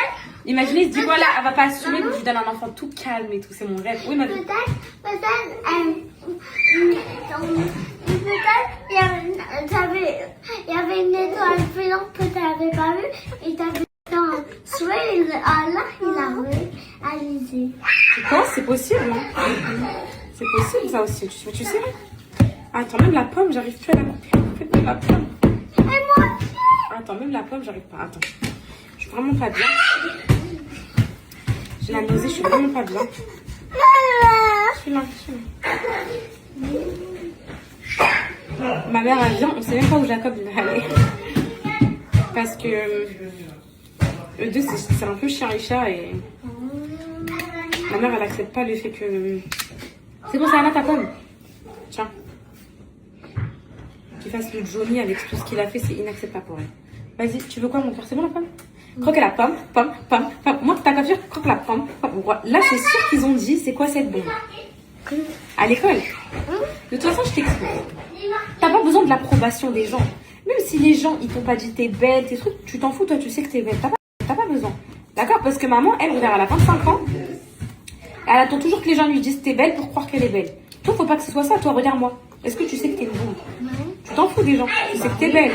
S1: Imaginez, il se dit quoi là? Elle va pas assumer, donc je lui donne un enfant tout calme et tout, c'est mon rêve. Oui, ma vie.
S2: Il y avait une étoile filante que tu n'avais pas vue et tu avais un souhait et Allah il a réalisé.
S1: Tu penses? C'est possible, hein? C'est possible ça aussi, tu sais? Attends, même la pomme, j'arrive plus à la couper. Même la pomme.
S2: Et moi aussi.
S1: Attends, même la pomme, j'arrive pas. Attends. Je suis vraiment pas bien. J'ai la nausée, je suis vraiment pas bien. Je suis là, Ma mère, elle vient, on sait même pas où Jacob va aller. Parce que eux deux, c'est un peu chien et chat et ma mère, elle accepte pas le fait que... C'est bon, ça va ta pomme. Tiens. Qu'il fasse le Johnny avec tout ce qu'il a fait, c'est inacceptable pour elle. Vas-y, tu veux quoi mon cœur? C'est bon la pomme? Croque la pomme, pomme, pomme, pomme. Moi, ta coiffure, croque la pomme, pomme. Là, c'est sûr qu'ils ont dit, c'est quoi cette bombe? À l'école. De toute façon, je t'explique. T'as pas besoin de l'approbation des gens. Même si les gens, ils t'ont pas dit t'es belle, tes trucs, tu t'en fous, toi, tu sais que t'es belle. T'as pas besoin. D'accord? Parce que maman, elle, regarde, elle a 25 ans. Elle attend toujours que les gens lui disent t'es belle pour croire qu'elle est belle. Toi, faut pas que ce soit ça. Toi, regarde-moi. Est-ce que tu sais que t'es une bombe? Tu t'en fous des gens. Tu sais que t'es belle.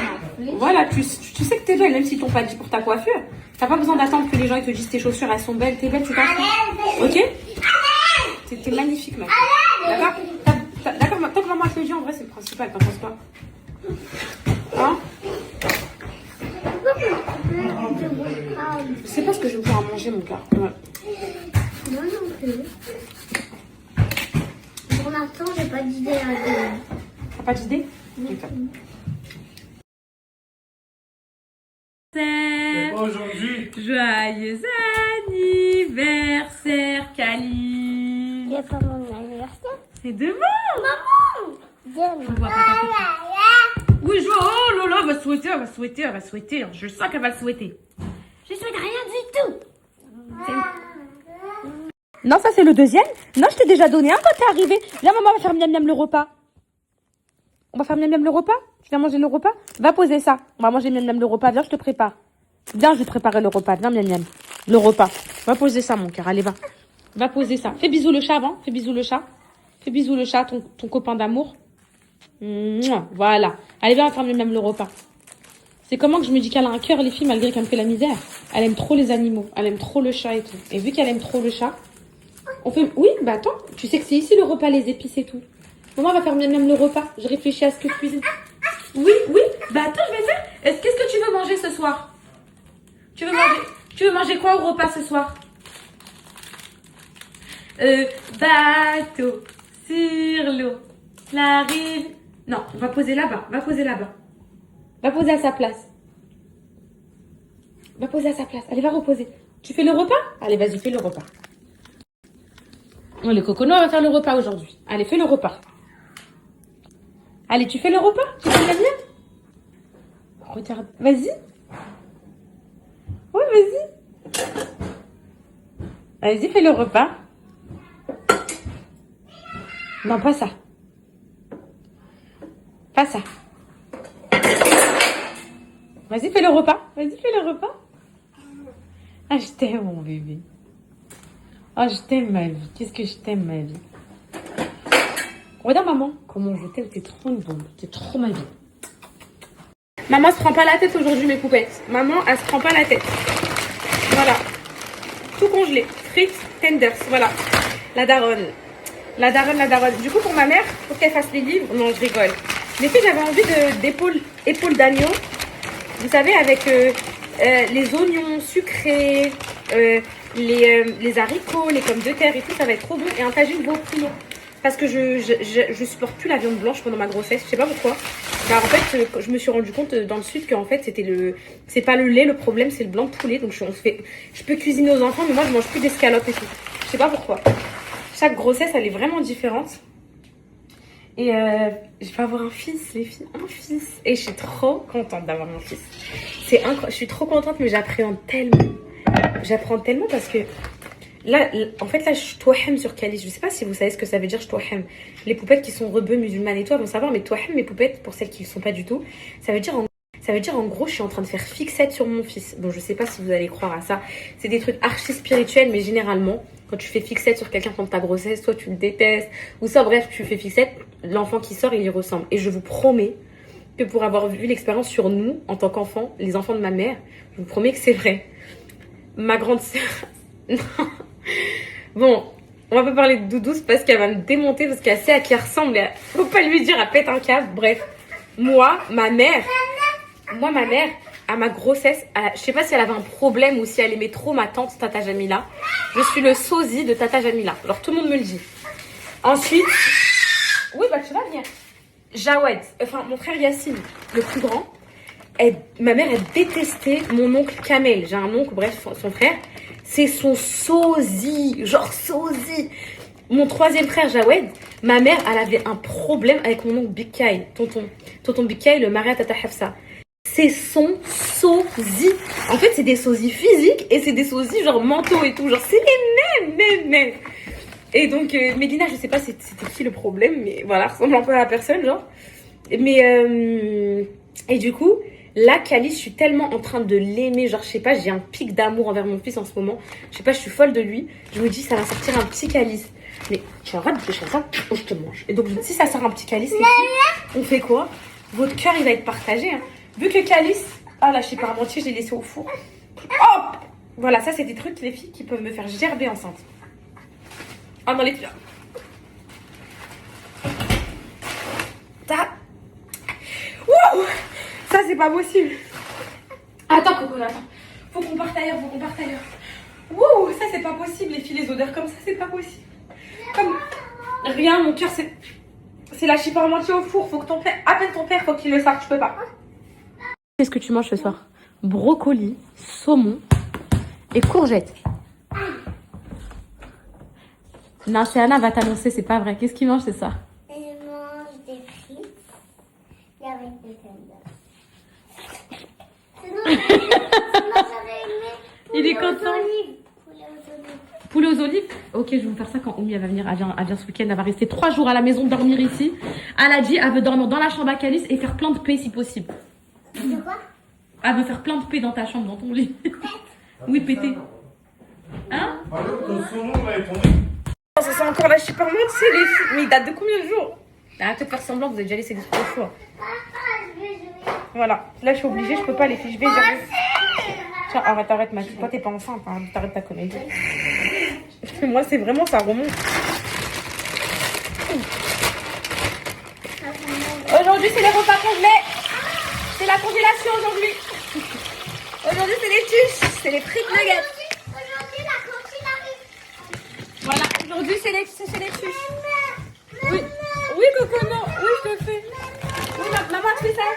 S1: Voilà, tu sais que t'es belle, même s'ils t'ont pas dit pour ta coiffure. T'as pas besoin d'attendre que les gens ils te disent tes chaussures, elles sont belles, t'es belle, tu t'en fous. Ok? T'es magnifique, mec. D'accord? D'accord, tant que maman te le dit, en vrai, c'est le principal, t'en penses pas? Hein? Je sais pas ce que je vais pouvoir manger, mon cœur. Ouais.
S2: Moi non plus. Pour l'instant, j'ai pas d'idée à donner.
S1: T'as pas d'idée? Ok.
S3: C'est pas aujourd'hui.
S1: Joyeux anniversaire, Kali.
S2: C'est pas mon anniversaire.
S1: C'est demain.
S2: Maman!
S1: On voit pas ta copine. Oui, je vois. Oh là là, elle va souhaiter, elle va souhaiter, elle va souhaiter. Je sens qu'elle va le souhaiter.
S2: Je souhaite rien du tout.
S1: Non, ça c'est le deuxième. Non, je t'ai déjà donné un quand t'es arrivé. Viens, maman, on va faire miam miam le repas. On va faire miam miam le repas? Tu viens manger le repas? Va poser ça. On va manger miam miam le repas. Viens, je te prépare. Viens, je vais te préparer le repas. Viens, miam miam. Le repas. Va poser ça, mon cœur. Allez, va. Va poser ça. Fais bisous le chat avant. Fais bisous le chat. Fais bisous le chat, ton copain d'amour. Mouah, voilà. Allez, viens, on va faire miam miam le repas. C'est comment que je me dis qu'elle a un cœur, les filles, malgré qu'elle me fait la misère. Elle aime trop les animaux. Elle aime trop le chat et tout. Et vu qu'elle aime trop le chat, on fait... Oui, bah attends. Tu sais que c'est ici le repas, les épices et tout. Maman va faire miam miam le repas. Je réfléchis à ce que je cuisine. Oui, oui. Bah attends, je vais faire. Qu'est-ce que tu veux manger ce soir? Tu veux manger quoi au repas ce soir? Bateau sur l'eau. La rive. Non, on va poser là-bas. Va poser là-bas. Va poser à sa place. Va poser à sa place. Allez, va reposer. Tu fais le repas? Allez, vas-y, fais le repas. Oh, le cocono va faire le repas aujourd'hui. Allez, fais le repas. Allez, tu fais le repas? Tu fais la mienne? Regarde. Vas-y. Oui, vas-y. Vas-y, fais le repas. Non, pas ça. Pas ça. Vas-y, fais le repas. Vas-y, fais le repas. Ah, je t'aime, mon bébé. Oh, je t'aime, ma vie. Qu'est-ce que je t'aime, ma vie. Regarde, maman. Comment je t'aime. T'es trop une bombe. T'es trop ma vie. Maman se prend pas la tête aujourd'hui, mes poupettes. Maman, elle se prend pas la tête. Voilà. Tout congelé. Frites, tenders. Voilà. La daronne. La daronne, la daronne. Du coup, pour ma mère, pour qu'elle fasse les livres, non, je rigole. Les filles, j'avais envie d'épaule d'agneau. Vous savez, avec les oignons sucrés, les haricots, les pommes de terre et tout, ça va être trop bon. Et un tagine veau poulet. Parce que je supporte plus la viande blanche pendant ma grossesse, je sais pas pourquoi. Car en fait, je me suis rendu compte dans le sud qu'en fait, c'est pas le lait le problème, c'est le blanc de poulet. Donc je peux cuisiner aux enfants, mais moi je mange plus d'escalopes et tout. Je sais pas pourquoi. Chaque grossesse, elle est vraiment différente. Et je vais avoir un fils, les filles, un fils. Et je suis trop contente d'avoir mon fils. C'est incroyable, je suis trop contente, mais j'appréhende tellement. J'apprends tellement parce que là, en fait, là, je touhem sur Kalice. Je sais pas si vous savez ce que ça veut dire, je touhem. Les poupettes qui sont rebeux musulmanes et tout, elles vont savoir, mais touhem, mes poupettes, pour celles qui ne sont pas du tout, ça veut dire en gros, je suis en train de faire fixette sur mon fils. Bon, je sais pas si vous allez croire à ça. C'est des trucs archi spirituels, mais généralement, quand tu fais fixette sur quelqu'un pendant ta grossesse, toi tu le détestes, ou ça, bref, tu fais fixette, l'enfant qui sort, il y ressemble. Et je vous promets que pour avoir vu l'expérience sur nous, en tant qu'enfants, les enfants de ma mère, je vous promets que c'est vrai. Ma grande sœur... Bon, on va pas parler de Doudou parce qu'elle va me démonter, parce qu'elle sait à qui elle ressemble. Faut pas lui dire, elle pète un câble. Bref, moi, ma mère, à ma grossesse, je sais pas si elle avait un problème ou si elle aimait trop ma tante Tata Jamila. Je suis le sosie de Tata Jamila. Alors tout le monde me le dit. Ensuite, oui, bah tu vas venir. Jawed, enfin mon frère Yassine, le plus grand, ma mère, elle détestait mon oncle Kamel. J'ai un oncle, bref, son frère. C'est son sosie, genre sosie. Mon troisième frère Jawed, ma mère, elle avait un problème avec mon oncle Bikay, tonton Bikay, le mari à Tata Hafsa. C'est son sosie. En fait, c'est des sosies physiques et c'est des sosies genre mentaux et tout. Genre, c'est les mêmes. Et donc, Mélina, je sais pas c'était qui le problème, mais voilà, ressemble un peu à la personne, genre. Mais, et du coup, là, Kalice, je suis tellement en train de l'aimer. Genre, je sais pas, j'ai un pic d'amour envers mon fils en ce moment. Je sais pas, je suis folle de lui. Je me dis, ça va sortir un petit Kalice. Mais tu arrêtes de faire ça ou je te mange. Et donc, si ça sort un petit Kalice, les filles, on fait quoi? Votre cœur, il va être partagé, hein. Vu que Kalice, ah là, je sais pas mentir, je l'ai laissé au four. Hop! Voilà, ça, c'est des trucs, les filles, qui peuvent me faire gerber enceinte. Ah, dans les filles. Ça. Wouh! Ça, c'est pas possible. Attends, Coco, attends. Faut qu'on parte ailleurs. Wouh! Ça, c'est pas possible, les filles, les odeurs comme ça, c'est pas possible. Comme. Rien, mon cœur, c'est la chip moitié au four. Faut que à peine ton père, faut qu'il le sache, je peux pas. Qu'est-ce que tu manges ce soir? Brocoli, saumon et courgettes. Non, Anna va t'annoncer, c'est pas vrai. Qu'est-ce qu'il mange ce soir?
S2: Je mange des frites et avec des tenders. Sinon, j'aurais aimé
S1: Il est content.
S2: Poulet aux olives.
S1: Poulet aux olives? Ok, je vais vous faire ça quand Oumi elle va venir. Elle vient ce week-end, elle va rester 3 jours à la maison, dormir ici. Elle a dit, elle veut dormir dans la chambre à Kalice et faire plein de paix si possible.
S2: De quoi?
S1: Elle veut faire plein de paix dans ta chambre, dans ton lit. Oui, péter. Hein?
S3: Alors, ton saumon là est tombé.
S1: Ça sent encore la super monte, c'est les filles. Mais il date de combien de jours? Arrêtez de faire semblant, vous avez déjà laissé des trucs au four.
S2: Je vais jouer.
S1: Voilà, là je suis obligée, je peux pas les filles, je vais jamais. Tiens, arrête ma fille, toi t'es pas enceinte, hein. T'arrêtes ta comédie. Moi c'est vraiment, ça remonte. Aujourd'hui c'est les repas congelés. C'est la congélation aujourd'hui. Aujourd'hui c'est les tuches, c'est les frites nuggets.
S2: Aujourd'hui, la cantine arrive.
S1: Voilà, aujourd'hui c'est les tuches. Oui, oui Coco, non, oui je te fais. Oui, maman tu fais ça.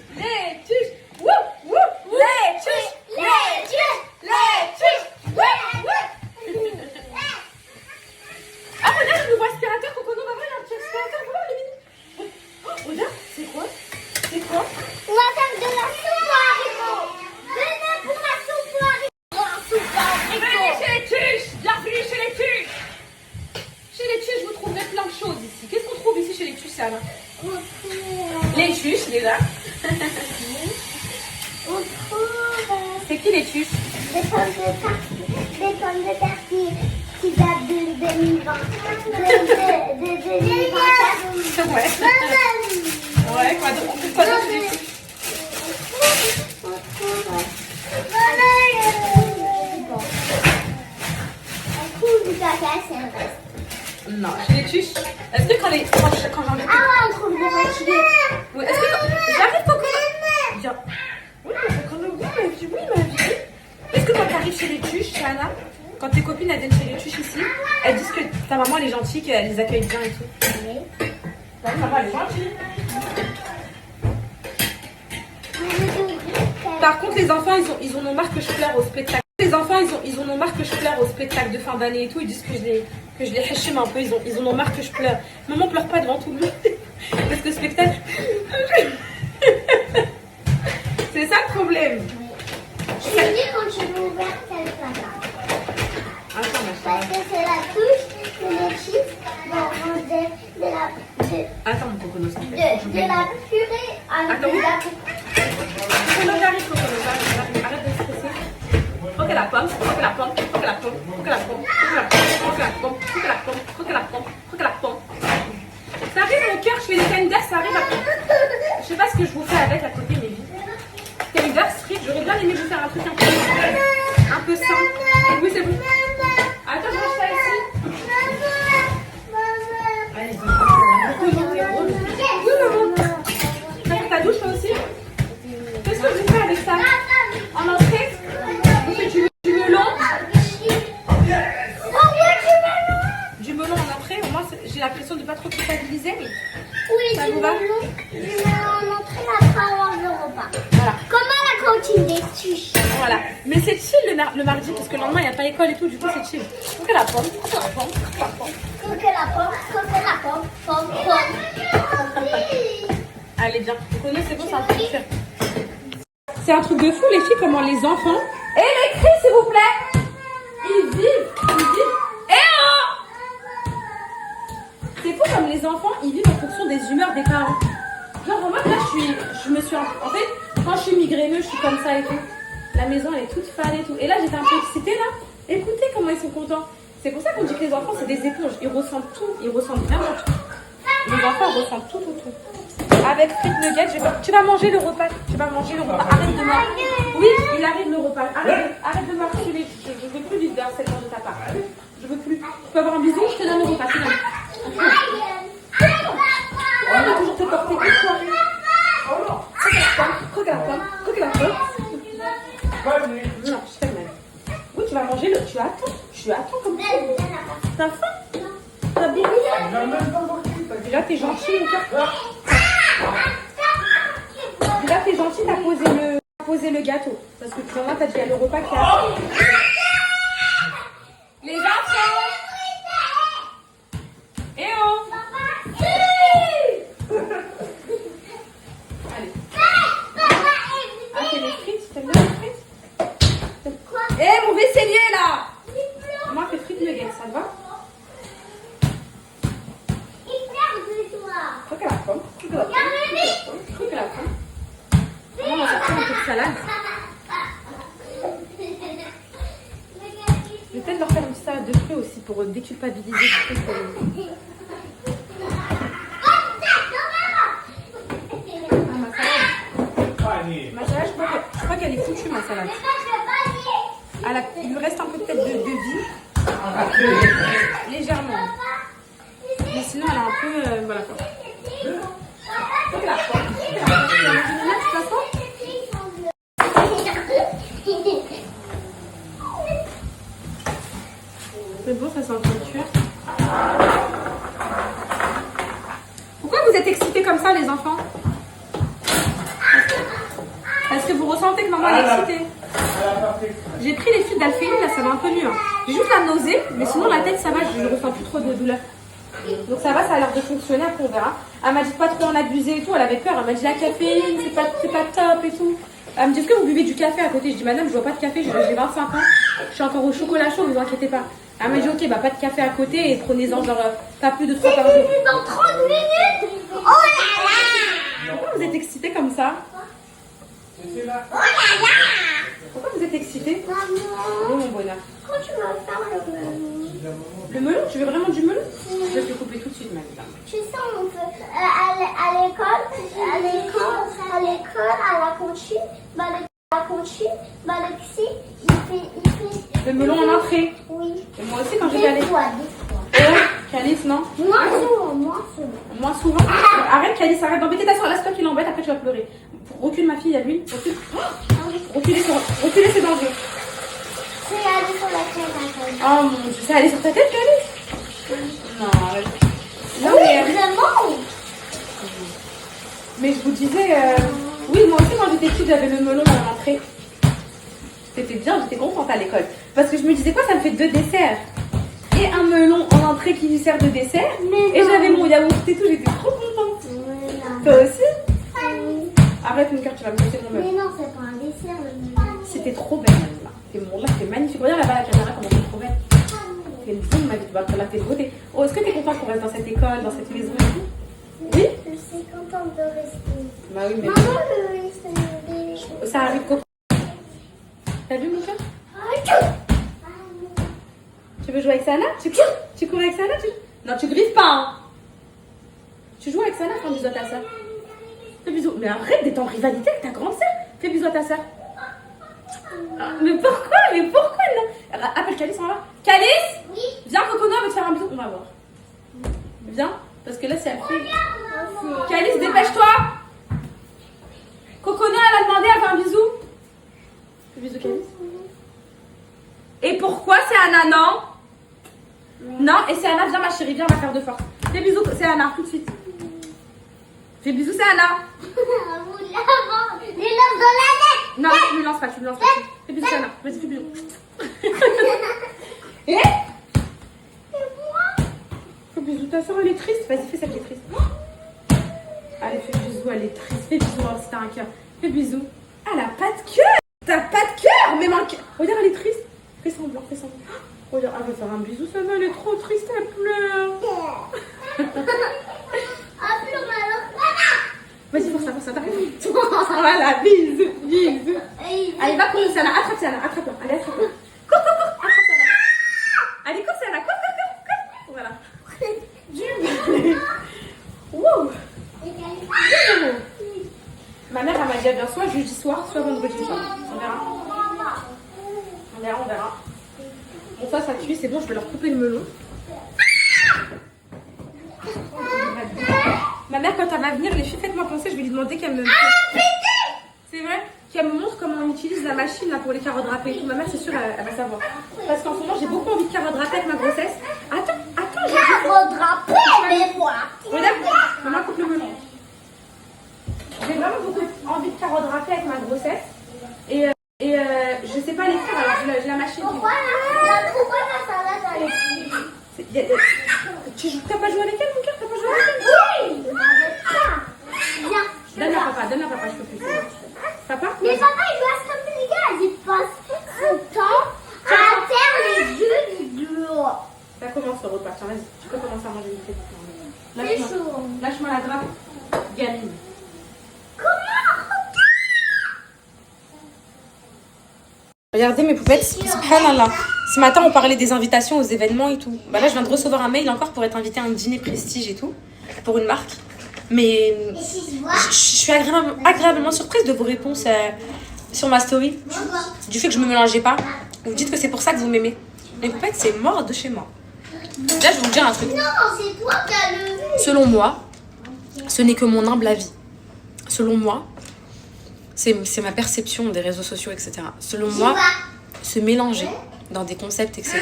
S1: Les tuches. Wouh, wouh, les tuches. Wouh, wouh. Ah, regarde le nouveau aspirateur, Coco, non, bah voilà, un petit aspirateur, voilà le mini. Oh, regarde, c'est quoi?
S2: On va faire de la soupe à haricots. Venez pour la soupe à haricots.
S1: Venez chez les tuches. Bienvenue chez les tuches. Chez les tuches, vous trouverez plein de choses ici. Qu'est-ce qu'on trouve ici chez les tuches, Sana? Les tuches, déjà.
S2: On trouve
S1: C'est qui les tuches?
S2: des pommes de terre qui datent de 2020. De 2020.
S1: Ouais. Ouais, quoi d'autre? On fait quoi d'autre chez les tuches?
S2: Un coup du caca, c'est un reste.
S1: Non, chez les tuches. Est-ce que quand j'en ai.
S2: Ah ouais, on trouve des voitures.
S1: Ouais, quand tes copines elles viennent chez les tuches ici, elles disent que ta maman elle est gentille, qu'elle les accueille bien et tout.
S2: Oui.
S1: Bah, maman elle est gentille. Par contre, les enfants, ils en ont marre que je pleure au spectacle. Les enfants, ils en ont marre que je pleure au spectacle de fin d'année et tout. Ils disent que je les hachime un peu. Ils en ont marre que je pleure. Maman, pleure pas devant tout le monde. Parce que le spectacle... C'est ça le problème.
S2: Je te dis quand tu veux ouvrir quelqu'un.
S1: Attends, ma
S2: Parce
S1: chérie.
S2: que c'est la touche de les chips
S1: Attends, mon coconos.
S2: de la purée avec
S1: Attends.
S2: de la
S1: Coconos, j'arrive, coconos. J'arrive. Arrête de stresser. Ok la pomme, ok la pomme, ok la pomme, ok la pomme, ok la pomme, ok la pomme, ok la pomme, ok la pomme, ok la pomme. Ça arrive mon cœur, je fais des tenders, ça arrive à... Je sais pas ce que je vous fais avec à côté, mes vies. Tenders, frites, j'aurais bien aimé vous faire un truc un peu sain. Oui, c'est bon. Attends, je range ça ici. Allez, oui, maman. T'as fait ta douche, toi aussi? Qu'est-ce que vous faites avec ça? En entrée? Vous faites du melon? Du melon en entrée? Au moins, j'ai l'impression de ne pas trop culpabiliser. Mais...
S2: Oui,
S1: Ça
S2: du
S1: vous va?
S2: melon. Du melon en entrée après avoir le repas.
S1: Voilà.
S2: Comme à la cantine des tuches.
S1: Voilà. Mais c'est chill le mardi parce que le lendemain, il n'y a pas école et tout. Du coup, c'est chill. Donc, la pomme.
S2: Coque la pomme, pomme.
S1: Allez, bien. Vous connaissez, c'est bon, c'est un truc de fou. C'est un truc de fou, les filles, comment les enfants... Et les cris, s'il vous plaît. Ils vivent. Eh oh! C'est fou comme les enfants, ils vivent en fonction des humeurs des parents. Genre, moi, là, je me suis... En fait, quand je suis migraineux, je suis comme ça et tout. La maison, elle est toute fade et tout. Et là, j'étais un peu excitée, là. Écoutez comment ils sont contents. C'est pour ça qu'on dit que les enfants, c'est des éponges. Ils ressentent tout. Ils ressentent vraiment tout. Les enfants ressentent tout. Avec frites nuggets, tu vas manger le repas. Arrête de marcher. Oui, il arrive le repas. Arrête de marcher. Je veux plus du harcèlement de ta part. Je veux plus. Tu peux avoir un bisou, je te donne le repas. On va toujours te porter. Croque la pomme. Non, je fais mal. Oui, tu vas manger le... Tu attends comme ça. T'as faim? T'as bien Déjà, t'es gentil, mon cœur. Déjà, t'es gentil, t'as posé le gâteau. Parce que tu vois, t'as dit, il y a le repas qui a... Les enfants! Eh oh! Allez. Ah, c'est les frites? T'aimes bien les frites? Eh, mon vaisselier, là! Moi, fais frites nuggets, ça te va? Croque la pomme. On va sortir un peu de salade. Je vais peut-être leur faire une salade de fruits aussi pour déculpabiliser du truc. Ma salade, je crois qu'elle est foutue, ma salade. Il lui reste un peu peut-être de vie. Légèrement. Mais sinon, elle a un peu... voilà quoi. C'est bon, ça sent un peu cuire. Pourquoi vous êtes excités comme ça, les enfants? Parce que vous ressentez que maman est excitée. J'ai pris les fils d'Alphéline, là ça va un peu mieux. J'ai juste la nausée, mais sinon la tête ça va, je ne ressens plus trop de douleur. Donc ça va, ça a l'air de fonctionner, après on verra. Elle m'a dit pas trop en abuser et tout, elle avait peur, elle m'a dit la caféine, c'est pas top et tout. Elle me dit est-ce que vous buvez du café à côté? Je dis madame, je bois pas de café, j'ai 25 ans, je suis encore au chocolat chaud, ne vous inquiétez pas. Elle m'a dit ok, bah pas de café à côté et prenez-en genre pas plus de 3 par jour.
S2: Dans 30 minutes. Oh là là.
S1: Pourquoi vous êtes excités comme ça?
S2: Oh là là.
S1: Pourquoi vous êtes excités?
S2: Maman,
S1: Oh mon bonheur.
S2: quand tu vas faire le melon?
S1: Le melon? Tu veux vraiment du melon? Je vais te le couper tout de suite, ma vie.
S2: Tu sais, on peut à l'école, à la cantine, le psy, il fait.
S1: Le melon en entrée.
S2: Oui.
S1: Et moi aussi quand j'étais allée.
S2: Des fois.
S1: Oh, Calice, non?
S2: Moins souvent.
S1: Moins souvent. Arrête, Calice, arrête d'embêter ta soeur. Laisse-toi qui l'embête, après tu vas pleurer. Recule ma fille à lui. Recule. Reculez, c'est dangereux.
S2: C'est aller sur la tête.
S1: Oh mon dieu, c'est allé sur ta tête, Calice? Non, arrête. Non,
S2: Oui,
S1: mais,
S2: vraiment.
S1: mais je vous disais, oui, moi aussi, quand j'étais petite, j'avais le melon à l'entrée. C'était bien, j'étais contente à l'école. Parce que je me disais, quoi, ça me fait 2 desserts. Et un melon en entrée qui lui sert de dessert.
S2: Mais
S1: Et
S2: non.
S1: j'avais mon yaourt et tout, j'étais trop contente.
S2: Voilà.
S1: Toi aussi? Arrête, mon cœur, tu vas me casser mon
S2: Mais
S1: melon.
S2: non, c'est pas un dessert le melon.
S1: C'était trop belle, là. Là, c'était magnifique. Regarde là-bas la caméra, comment c'est trop belle. C'est une bonne, ma vie, tu vas te la faire beauté. Oh, est-ce que t'es contente qu'on reste dans cette école, dans cette maison et tout? Oui?
S2: Je suis contente de rester.
S1: Bah oui, mais.
S2: Maman, je vais rester.
S1: Ça arrive, Coco. T'as vu, mon cœur? Tu veux jouer avec Sana? Tu cours avec Sana? Non, tu griffes pas, hein. Tu joues avec Sana, fais un bisou à ta soeur. Fais bisou. Mais arrête d'être en rivalité avec ta grande soeur. Fais bisou à ta soeur. Mais pourquoi? Non. Appelle Calice, on va voir. Calice?
S2: Oui.
S1: Viens, Coco, on va te faire un bisou. On va voir. Viens, parce que là, c'est elle fait. Calice, dépêche-toi. Coco, elle a demandé à faire un bisou. Fais bisou, Calice. Et pourquoi c'est Anna, non? Non, et c'est Anna, viens ma chérie, viens, on va faire de force. Fais bisous, c'est Anna, tout de suite. Fais bisous, c'est Anna.
S2: Vous l'avez. Les lance dans la tête.
S1: Non, tu me lances pas, Fais bisous, c'est Anna. Vas-y, fais bisous. Et fais bisous, ta soeur, elle est triste. Vas-y, fais celle qui est triste. Allez, fais bisous, elle est triste. Fais bisous, alors, si t'as un cœur. Fais bisous. Elle a pas de cœur. T'as pas de cœur, même un cœur. Regarde, elle est triste. Fais semblant, fais semblant. Regarde, elle va faire un bisou, Sana, elle est trop triste, elle pleure.
S2: Ah, plus alors.
S1: Vas-y, force ça, t'arrives. Voilà, bisous. Allez, va courir, Sana, attrape-la. Allez, attrape-la. Cours, attrape Sana. Allez, cours, Sana, cours. Voilà. Wow. Ma mère, elle m'a dit, elle vient soit jeudi soir, soit vendredi soir. On verra. Bon, ça cuit, c'est bon, je vais leur couper le melon. Ma mère, quand elle va venir, les filles, faites-moi penser, je vais lui demander qu'elle me... C'est vrai? Qu'elle me montre comment on utilise la machine là, pour les carottes râpées et tout. Ma mère, c'est sûr, elle va savoir. Parce qu'en ce moment, j'ai beaucoup envie de carottes râpées avec ma grossesse. Attends, j'ai...
S2: Redrapé, mais moi.
S1: Regarde, maman coupe le melon. J'ai vraiment beaucoup envie de carottes râpées avec ma grossesse. Et je sais pas les faire, alors j'ai la machine.
S2: Pourquoi la salade avec
S1: T'as pas joué avec elle, mon cœur? T'as pas joué avec elle?
S2: Oui, avec ça. Viens.
S1: Donne à papa, je peux plus. Papa?
S2: Mais papa, il doit se comme les gars. Il passe son temps à faire les jeux du dehors.
S1: Ça commence le repas, tiens, vas-y. Tu peux commencer à manger vite fait.
S2: C'est chaud.
S1: Lâche-moi la grappe. Gamine. Regardez mes poupettes, subhanallah. Ce matin, on parlait des invitations aux événements et tout. Bah là, je viens de recevoir un mail encore pour être invitée à un dîner prestige et tout, pour une marque. Mais je suis agréablement surprise de vos réponses sur ma story. Du fait que je me mélangeais pas. Vous dites que c'est pour ça que vous m'aimez. Mes poupettes, c'est mort de chez moi. Là, je vais vous dire un truc.
S2: Non, c'est toi qui as le...
S1: Selon moi, ce n'est que mon humble avis. Selon moi, c'est ma perception des réseaux sociaux, etc. Selon moi, se mélanger dans des concepts, etc.,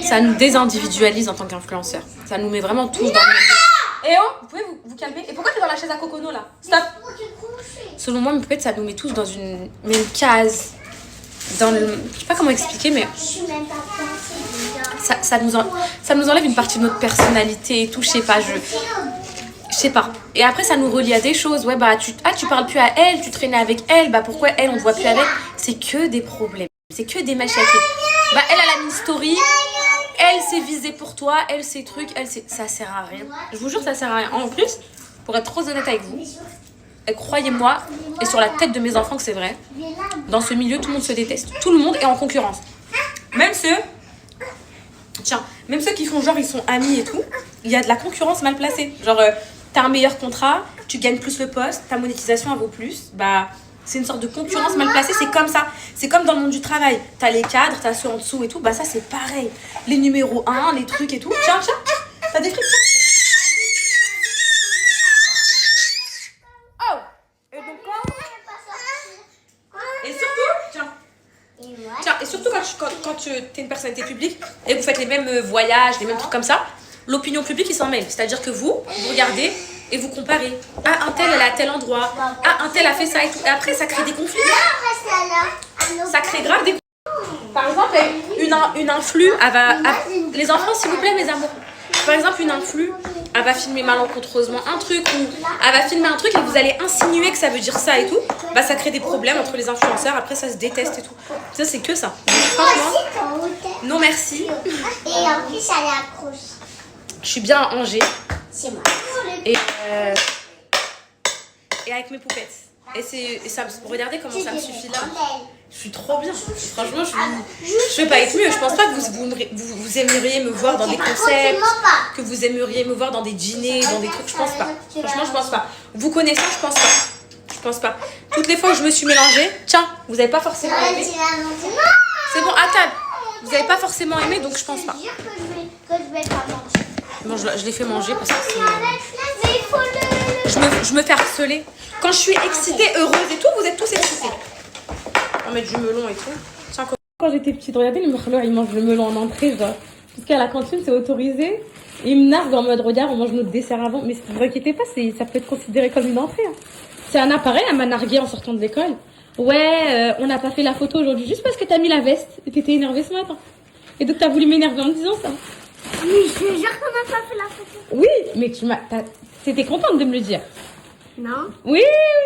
S1: ça nous désindividualise en tant qu'influenceurs. Ça nous met vraiment tous dans le même... Eh oh, vous pouvez vous calmer? Et pourquoi tu es dans la chaise à Cocono, là? Stop. Selon moi, peut-être ça nous met tous dans une même case. Dans le... Je sais pas comment expliquer, mais...
S2: Je suis même pas pensée.
S1: Ça nous enlève une partie de notre personnalité et tout, je sais pas, je sais pas. Et après, ça nous relie à des choses. Ouais, bah, tu parles plus à elle, tu traînais avec elle, bah, pourquoi elle, on te voit plus avec? C'est que des problèmes. C'est que des mèches à queue. Bah, elle a mis une story, elle s'est visée pour toi, elle ses trucs, ça sert à rien. Je vous jure, ça sert à rien. En plus, pour être trop honnête avec vous, et croyez-moi, et sur la tête de mes enfants que c'est vrai, dans ce milieu, tout le monde se déteste. Tout le monde est en concurrence. Même ceux qui font genre ils sont amis et tout, il y a de la concurrence mal placée. Genre, t'as un meilleur contrat, tu gagnes plus le poste, ta monétisation elle vaut plus, bah c'est une sorte de concurrence mal placée, c'est comme ça. C'est comme dans le monde du travail. T'as les cadres, t'as ceux en dessous et tout, bah ça c'est pareil. Les numéros 1, les trucs et tout. Tiens, t'as des frites. Oh. Et donc quoi? Et surtout, tiens, et surtout quand tu es une personnalité publique et que vous faites les mêmes voyages, les mêmes trucs comme ça, l'opinion publique, ils s'en mêlent. C'est-à-dire que vous regardez et vous comparez. Ah, un tel, elle est à tel endroit. Ah, un tel a fait ça et tout. Et après, ça crée des conflits. Ça crée grave des conflits. Par exemple, une influe, les enfants, s'il vous plaît, mes amours. Par exemple, une influe, elle va filmer malencontreusement un truc ou elle va filmer un truc et vous allez insinuer que ça veut dire ça et tout. Bah, ça crée des problèmes entre les influenceurs. Après, ça se déteste et tout. Ça, c'est que ça. Donc, franchement, non merci.
S2: Et en plus, elle est accroche.
S1: Je suis bien à Angers.
S2: C'est moi.
S1: Et avec mes poupettes. Et ça, regardez comment ça me suffit là. Je suis trop bien. Franchement, je vais pas être mieux. Je pense pas que vous aimeriez me voir dans des concepts, que vous aimeriez me voir dans des dîners, dans des trucs. Je pense pas. Franchement, je pense pas. Vous connaissant, je pense pas. Je pense pas. Toutes les fois où je me suis mélangée, tiens, vous avez pas forcément aimé. C'est bon, attends. Vous avez pas forcément aimé, donc je pense pas. Bon, je l'ai fait manger parce que je me fais harceler. Quand je suis excitée, heureuse et tout, vous êtes tous excités. On va mettre du melon et tout. Tiens, quand j'étais petite, regardez, le merleur, il mange le melon en entrée, genre. Parce qu'à la cantine, c'est autorisé. Il me nargue en mode, regarde, on mange notre dessert avant. Mais ne vous inquiétez pas, ça peut être considéré comme une entrée. Hein. C'est un appareil, elle m'a nargué en sortant de l'école. Ouais, on n'a pas fait la photo aujourd'hui juste parce que t'as mis la veste et t'étais énervée ce matin. Et donc t'as voulu m'énerver en me disant ça.
S2: Oui, je te jure qu'on n'a pas fait la photo.
S1: Oui, mais t'étais contente de me le dire.
S2: Non.
S1: Oui,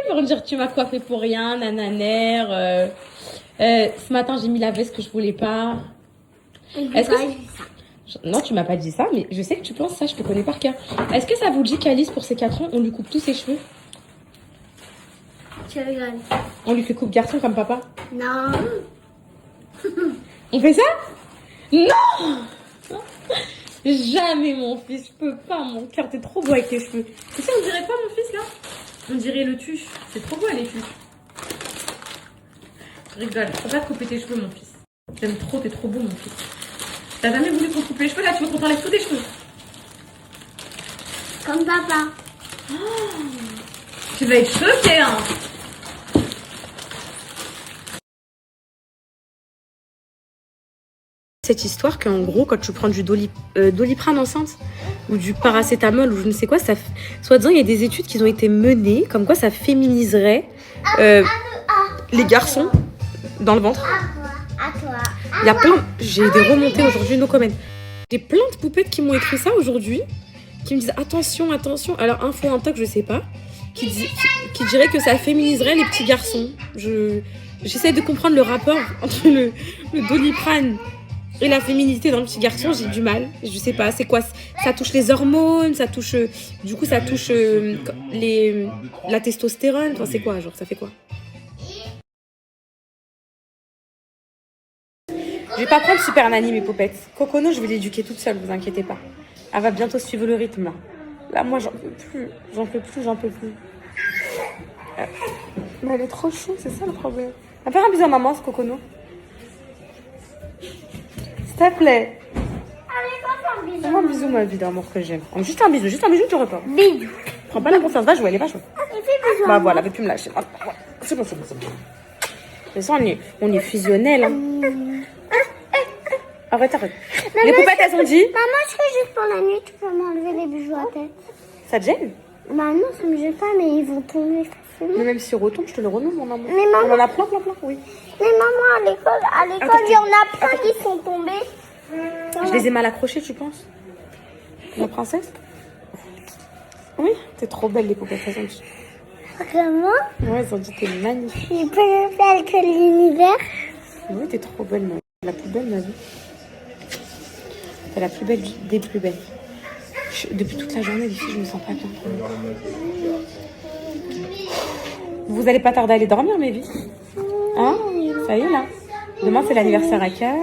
S1: pour me dire tu m'as coiffé pour rien, nananère. Ce matin j'ai mis la veste que je voulais pas. Est-ce que non, tu m'as pas dit ça, mais je sais que tu penses ça, je te connais par cœur. Est-ce que ça vous dit qu'Alice, pour ses 4 ans, on lui coupe tous ses cheveux?
S2: Tu rigoles.
S1: On lui fait coupe garçon comme papa?
S2: Non.
S1: On fait ça? Non! Jamais mon fils, je peux pas, mon cœur, t'es trop beau avec tes cheveux. Tu sais, on dirait pas mon fils là? On dirait le tuche, c'est trop beau les tuches. Je rigole, faut pas te couper tes cheveux mon fils. J'aime trop, t'es trop beau mon fils. T'as jamais voulu qu'on te coupe les cheveux, là tu veux qu'on t'enlève tous tes cheveux?
S2: Comme papa.
S1: Oh, tu vas être choquée hein. Cette histoire qu'en gros, quand tu prends du Doliprane enceinte ou du paracétamol ou je ne sais quoi, soi-disant il y a des études qui ont été menées comme quoi ça féminiserait les garçons dans le ventre.
S2: À toi.
S1: Il y a plein, j'ai des remontées aujourd'hui, no comment. J'ai plein de poupettes qui m'ont écrit ça aujourd'hui, qui me disent attention, attention. Alors info en toc, je sais pas, qui dirait que ça féminiserait les petits garçons. J'essaie de comprendre le rapport entre le Doliprane et la féminité dans le petit garçon, j'ai du mal. Je sais pas, c'est quoi? Ça touche les hormones, ça touche... Du coup, ça touche la testostérone. Enfin, c'est quoi, genre, ça fait quoi? Je vais pas prendre Super Nanny, mes popettes. Cocono, je vais l'éduquer toute seule, vous inquiétez pas. Elle va bientôt suivre le rythme, là. Là, moi, j'en peux plus. Mais elle est trop chou, c'est ça le problème. On va faire un bisou à maman, ce Cocono. S'il te plaît.
S2: Allez, papa, un bisou.
S1: Fais-moi un bisou, ma vie d'amour que j'aime. Juste un bisou, tu repars.
S2: Bisous.
S1: Prends pas la confiance, va jouer, elle est pas chaude.
S2: Allez, fais bisous.
S1: Bah voilà, elle veut plus me lâcher. C'est bon. C'est ça, on est fusionnels. Hein. Arrête.
S2: Maman,
S1: Les poupettes, elles ont dit.
S2: Maman, est-ce que juste pour la nuit, tu peux m'enlever les bijoux à tête?
S1: Ça te gêne?
S2: Bah non, ça me gêne pas, mais ils vont tomber facilement.
S1: Mais même si retombe, je te le renomme, mon amour.
S2: Mais maman...
S1: On en a plein, oui.
S2: Mais maman, à l'école, il y en a plein qui sont tombés.
S1: Je les ai mal accrochés, tu penses? Ma princesse? Oui, t'es trop belle, les poupettes, elles ont dit.
S2: Vraiment?
S1: Ouais, elles ont dit t'es magnifique.
S2: Je suis plus belle que l'univers.
S1: Oui, t'es trop belle, ma vie. La plus belle, ma vie. T'es la plus belle des plus belles. Depuis toute la journée, les filles, je me sens pas bien. Vous allez pas tarder à aller dormir, mes vies? Hein? Ça y est, là. Demain, c'est l'anniversaire à Cœur.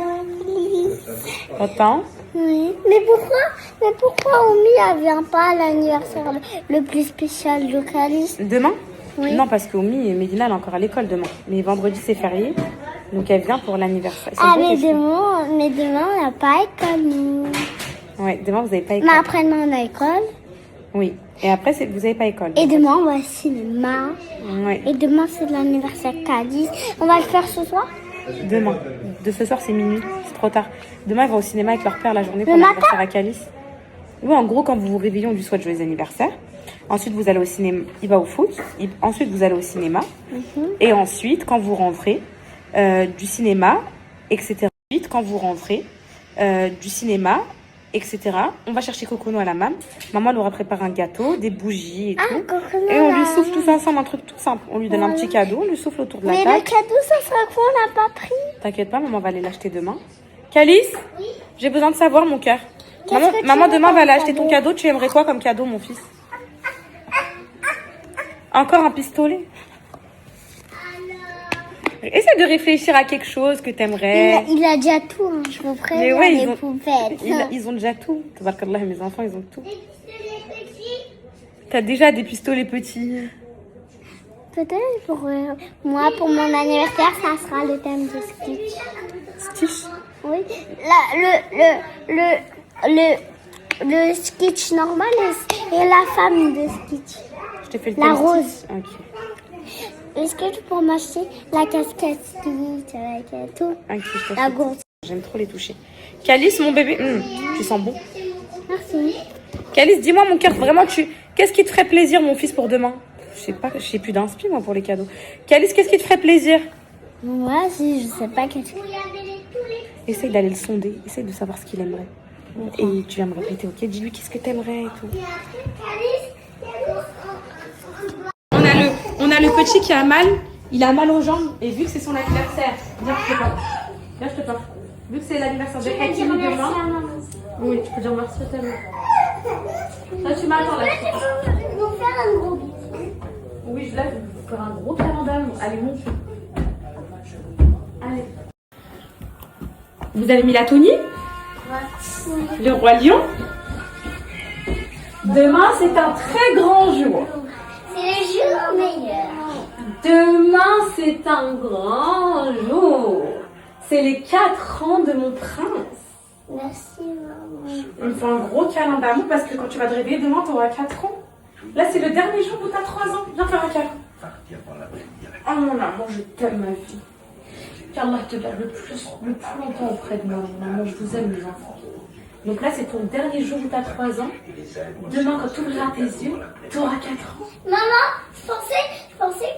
S1: Content?
S2: Oui. Mais pourquoi Omi, elle vient pas à l'anniversaire le plus spécial de Calice?
S1: Demain?
S2: Oui.
S1: Non, parce qu'Omi et Médina, elle est encore à l'école demain. Mais vendredi, c'est férié. Donc, elle vient pour l'anniversaire.
S2: Ah, mais demain, on n'a pas école, nous.
S1: Ouais, demain, vous n'avez pas école.
S2: Mais après-demain, on a école.
S1: Oui. Et après, vous n'avez pas école.
S2: Et demain, on va au cinéma.
S1: Ouais.
S2: Et demain, c'est l'anniversaire Calice. On va le faire ce soir?
S1: Demain. De ce soir, c'est minuit. C'est trop tard. Demain, ils vont au cinéma avec leur père la journée pour
S2: Le
S1: l'anniversaire à Calice. Oui, en gros, quand vous vous réveillez, on lui souhaite joyeux anniversaire. Ensuite, vous allez au cinéma. Il va au foot. Ensuite, vous allez au cinéma. Et ensuite, quand vous rentrez du cinéma, etc. Ensuite, quand vous rentrez du cinéma, etc. On va chercher Cocono à la maman. Maman leur a préparé un gâteau, des bougies et tout.
S2: Cocono,
S1: Et on lui
S2: là.
S1: souffle tous ensemble un truc tout simple. On lui donne un petit cadeau, on lui souffle autour de la
S2: Mais
S1: table.
S2: le cadeau, ça sera quoi? On l'a pas pris.
S1: T'inquiète pas, maman va aller l'acheter demain. Calice, j'ai besoin de savoir, mon cœur.
S2: Qu'est-ce que tu
S1: Maman
S2: veux
S1: demain va
S2: comme
S1: aller acheter ton
S2: cadeau?
S1: cadeau. Tu aimerais quoi comme cadeau, mon fils? Encore un pistolet? Essaie de réfléchir à quelque chose que t'aimerais.
S2: Il a déjà tout, hein. Je vous
S1: Mais
S2: préviens,
S1: ouais,
S2: les poupées.
S1: ils ont déjà tout. Tabarakallah, mes enfants, ils ont tout. T'as déjà des pistolets petits.
S2: Peut-être pour moi, pour mon anniversaire, ça sera le thème de Stitch.
S1: Stitch.
S2: Oui. Le Stitch normal et la femme de Stitch.
S1: Je te fais le
S2: La
S1: thème
S2: rose.
S1: Stitch. Ok.
S2: Est-ce que tu peux m'acheter la casquette Stitch avec tout?
S1: Ok, je te
S2: La
S1: fais.
S2: gourde.
S1: J'aime trop les toucher. Calice, mon bébé. Tu sens bon.
S2: Merci.
S1: Calice, dis-moi, mon cœur, vraiment, qu'est-ce qui te ferait plaisir, mon fils, pour demain? Je sais plus d'inspi, moi, pour les cadeaux. Calice, qu'est-ce qui te ferait plaisir?
S2: Moi, je sais pas qu'est-ce que...
S1: Essaye d'aller le sonder. Essaye de savoir ce qu'il aimerait. Et tu viens me répéter, ok? Dis-lui qu'est-ce que t'aimerais et tout. On a le petit qui a mal. Il a mal aux jambes. Et vu que c'est son anniversaire, viens, je te parle. Viens, je te parle. Vu que c'est l'anniversaire de Cathy demain. Oui, tu peux dire merci à ta mère. Là, tu m'attends là.
S2: Je vais vous faire un gros bisou.
S1: Oui, là, je vais vous faire un gros câlin d'amour. Allez, monte. Allez. Vous avez mis la Tony? Le roi lion? Demain, c'est un très grand jour.
S2: C'est le jour meilleur.
S1: Demain, c'est un grand jour. C'est les 4 ans de mon prince.
S2: Merci, maman.
S1: Il me fait un gros câlin d'amour parce que quand tu vas te réveiller demain, tu auras 4 ans. Là, c'est le dernier jour où tu as 3 ans. Viens faire un câlin. Oh mon amour, je t'aime ma vie. Qu'Allah te garde le plus longtemps auprès de moi. Maman, je vous aime, mes enfants. Donc là, c'est ton dernier jour où tu as 3 ans. Demain, quand tu ouvriras tes yeux, tu auras 4 ans.
S2: Maman, je pensais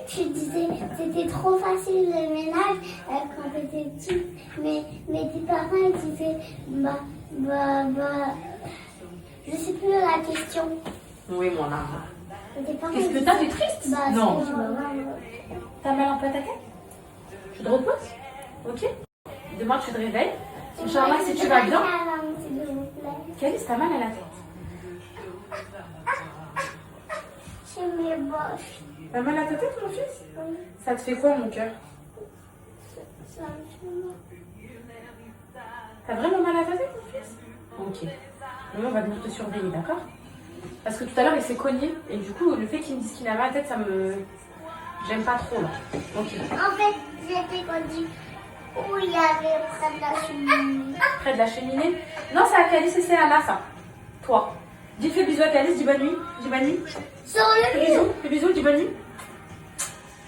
S2: que tu disais que c'était trop facile le ménage quand tu étais petite. Mais tes parents ils disaient, je sais plus la question.
S1: Oui, mon amour.
S2: Tes parents,
S1: Qu'est-ce que
S2: ils
S1: t'as?
S2: disaient,
S1: T'es triste?
S2: bah,
S1: Non.
S2: c'est maman.
S1: T'as mal un peu à ta tête? Tu te reposes? Ok. Demain, tu te réveilles. Inch'Allah, si tu vas bien.
S2: S'il vous plaît.
S1: Calice, t'as mal à la tête.
S2: J'ai mes boches.
S1: T'as mal à ta tête, mon fils? Ça te fait quoi, mon cœur?
S2: Ça me fait mal.
S1: T'as vraiment mal à ta tête, mon fils? Ok. Maman va venir te surveiller, d'accord? Parce que tout à l'heure, il s'est cogné. Et du coup, le fait qu'il me dise qu'il a mal à la tête, ça me... J'aime pas trop, là. Ok.
S2: En fait, j'étais conduite où il y avait près de la cheminée.
S1: Près de la cheminée? Non, c'est à Calice et c'est à Anna, ça. Toi. Dis fais bisous à Calice, dis bonne nuit. Dis bonne nuit.
S2: Sur le
S1: Fais
S2: mur.
S1: bisous, dis bonne nuit.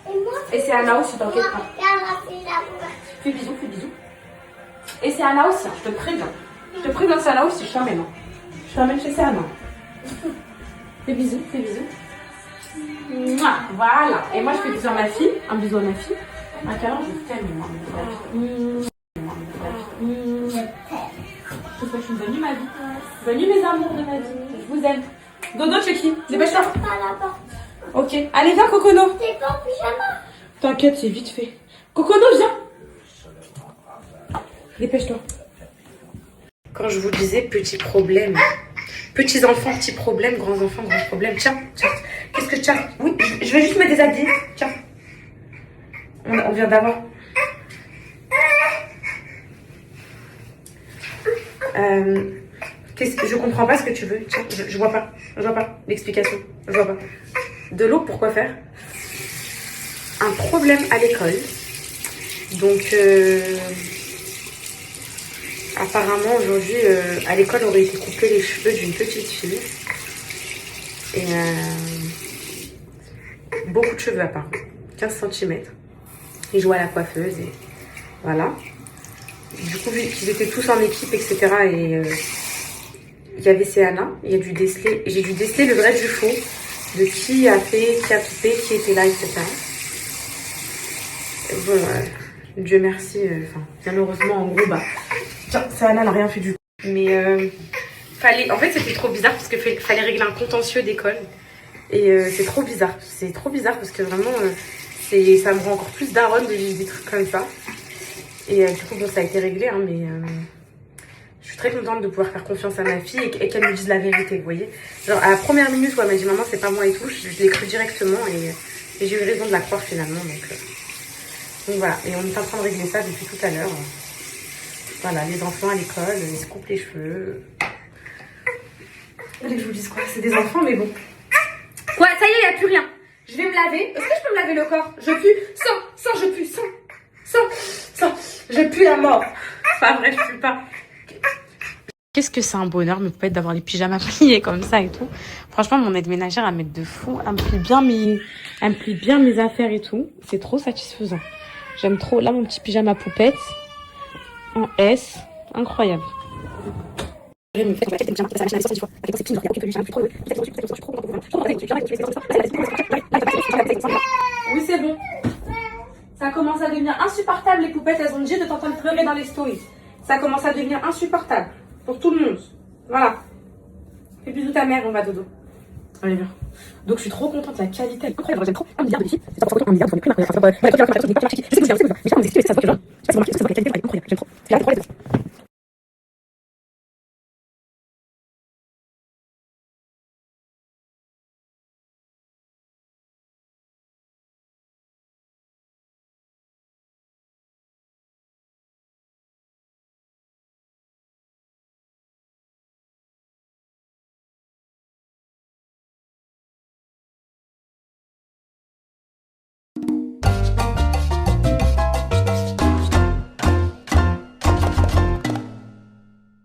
S2: Et moi,
S1: Et c'est Anna aussi, t'inquiète pas.
S2: j'ai la
S1: Fais bisous, fais bisous. Et c'est Anna aussi, hein, je te préviens. Je te préviens, c'est Anna aussi, je t'emmène. Hein. Je t'emmène chez Anna. Fais bisous, fais bisous. Mouah, voilà. Et moi, je fais bisous à ma fille. Un bisou à ma fille. Un câlin, je t'aime, moi. Je te souhaite une bonne nuit, ma vie. Bonne nuit, mes amours de ma vie. Je vous aime. Dodo, c'est qui? Dépêche-toi.
S2: pas la porte.
S1: Ok. Allez, viens, Cocono.
S2: T'es pas en pyjama.
S1: T'inquiète, c'est vite fait. Cocono, viens. Dépêche-toi. Quand je vous disais petit problème, petits enfants, petits problèmes, grands enfants, grands problèmes. Tiens, tiens. Qu'est-ce que tiens? Oui, je vais juste me déshabiller. Tiens. On vient d'avoir. Je comprends pas ce que tu veux. Tiens, je vois pas. Je vois pas l'explication. Je vois pas. De l'eau, pourquoi faire? Un problème à l'école. Donc, apparemment, aujourd'hui, à l'école, aurait été coupé les cheveux d'une petite fille. Et beaucoup de cheveux, apparemment. 15 cm. Il jouait à la coiffeuse et Voilà. Du coup, vu qu'ils étaient tous en équipe, etc. Et il y avait Céana, il y a dû déceler, j'ai dû déceler le vrai du faux, de qui a fait, qui a coupé, qui était là, etc. Et bon, Dieu merci, bien heureusement, en gros, bah, tiens, Céana n'a rien fait du coup. Mais en fait, c'était trop bizarre parce qu'il fallait régler un contentieux d'école. Et c'est trop bizarre parce que vraiment, ça me rend encore plus daronne de vivre des trucs comme ça. Et du coup, bon, ça a été réglé, hein, mais je suis très contente de pouvoir faire confiance à ma fille et qu'elle me dise la vérité, vous voyez. Genre, à la première minute où elle m'a dit « Maman, c'est pas moi et tout », je l'ai cru directement et j'ai eu raison de la croire finalement. Donc voilà, et on est en train de régler ça depuis tout à l'heure. Voilà, les enfants à l'école, ils se coupent les cheveux. Vous voulez que je vous dise quoi? C'est des enfants, mais bon. Quoi, ça y est, il n'y a plus rien. Je vais me laver. Est-ce que je peux me laver le corps? Je pue. Sans, je pue. Sans. Je pue la mort. Pas vrai, je pue pas. Qu'est-ce que c'est un bonheur, mais peut-être d'avoir les pyjamas pliés comme ça et tout. Franchement, mon aide ménagère, elle m'aide de fou. Elle me plie bien mes affaires et tout. C'est trop satisfaisant. J'aime trop. Là, mon petit pyjama poupette. En S. Incroyable. Oui, c'est bon. Ça commence à devenir insupportable, les poupettes. Elles ont dit de t'entendre pleurer dans les stories. Ça commence à devenir insupportable. Pour tout le monde. Voilà. Fais bisous ta mère, on va dodo. Allez, viens. Donc, je suis trop contente. La qualité, elle est incroyable. J'aime trop. 1 milliard de défis. C'est pas pour 1 milliard, on est plus là. Je sais que vous avez ça se voit que je sais pas si ça se voit que je sais pas si ça se voit que la qualité, elle est incroyable. J'aime trop.